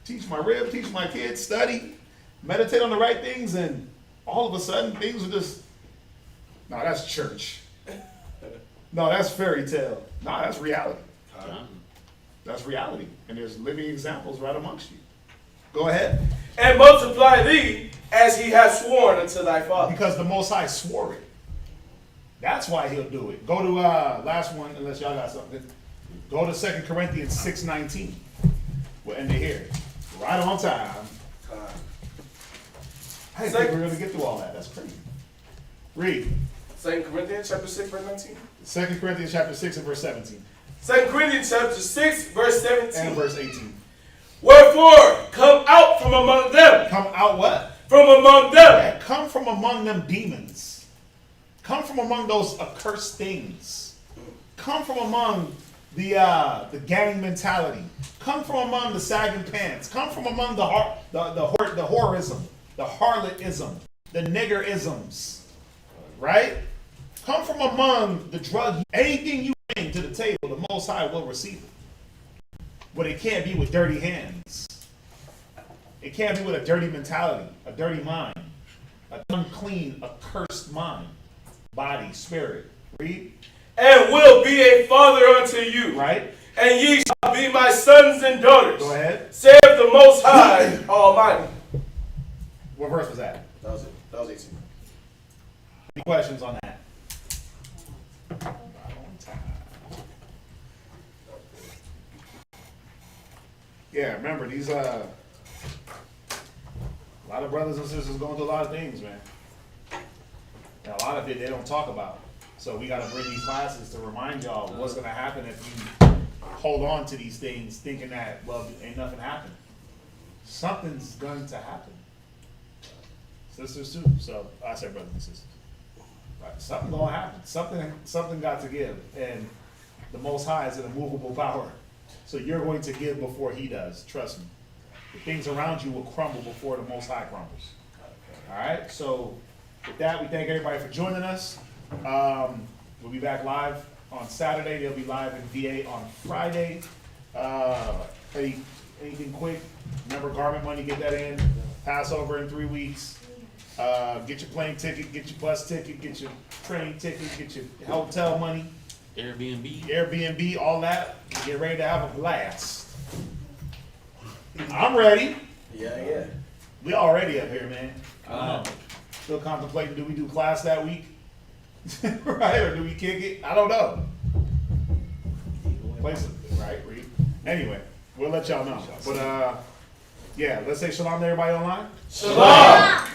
teach my rib, teach my kids, study, meditate on the right things, and all of a sudden things are just, no, that's church. No, that's fairy tale. No, that's reality. That's reality. And there's living examples right amongst you. Go ahead. And multiply thee as he hath sworn unto thy father. Because the Most High swore it. That's why he'll do it. Go to last one, unless y'all got something. Go to 2 Corinthians 6:19. We'll end it here. Right on time. I didn't think we were going to get through all that. That's crazy. Read. 2 Corinthians chapter 6, verse 19. 2 Corinthians chapter 6 and verse 17. 2 Corinthians chapter 6, verse 17. And verse 18. Wherefore, come out from among them. Come out what? From among them. Yeah, come from among them demons. Come from among those accursed things. Come from among the gang mentality. Come from among the sagging pants. Come from among the whorism, the harlotism, the niggerisms. Right? Come from among the drug. Anything you bring to the table, the Most High will receive it. But it can't be with dirty hands. It can't be with a dirty mentality, a dirty mind, an unclean, accursed mind, body, spirit. Read. And will be a father unto you. Right? And ye shall be my sons and daughters. Go ahead. Saith the Most High Almighty. What verse was that? That was it. That was 18. Any questions on that? Yeah, remember these a lot of brothers and sisters going through a lot of things, man. And a lot of it they don't talk about. So we gotta bring these classes to remind y'all what's gonna happen if you hold on to these things thinking that, well, ain't nothing happening. Something's going to happen. Sisters too. So I said brothers and sisters. Right. Something gonna happen. Something got to give. And the Most High is an immovable power. So you're going to give before he does. Trust me. The things around you will crumble before the Most High crumbles. All right, so with that, we thank everybody for joining us. We'll be back live on Saturday. They'll be live in VA on Friday. Anything quick? Remember garment money, get that in. Passover in 3 weeks. Get your plane ticket, get your bus ticket, get your train ticket, get your hotel money, Airbnb, all that. Get ready to have a blast. I'm ready. Yeah. We all ready up here, man. Still contemplating, do we do class that week? Right, or do we kick it? I don't know. Right, Reed. Anyway, we'll let y'all know. But yeah, let's say shalom to everybody online. Shalom.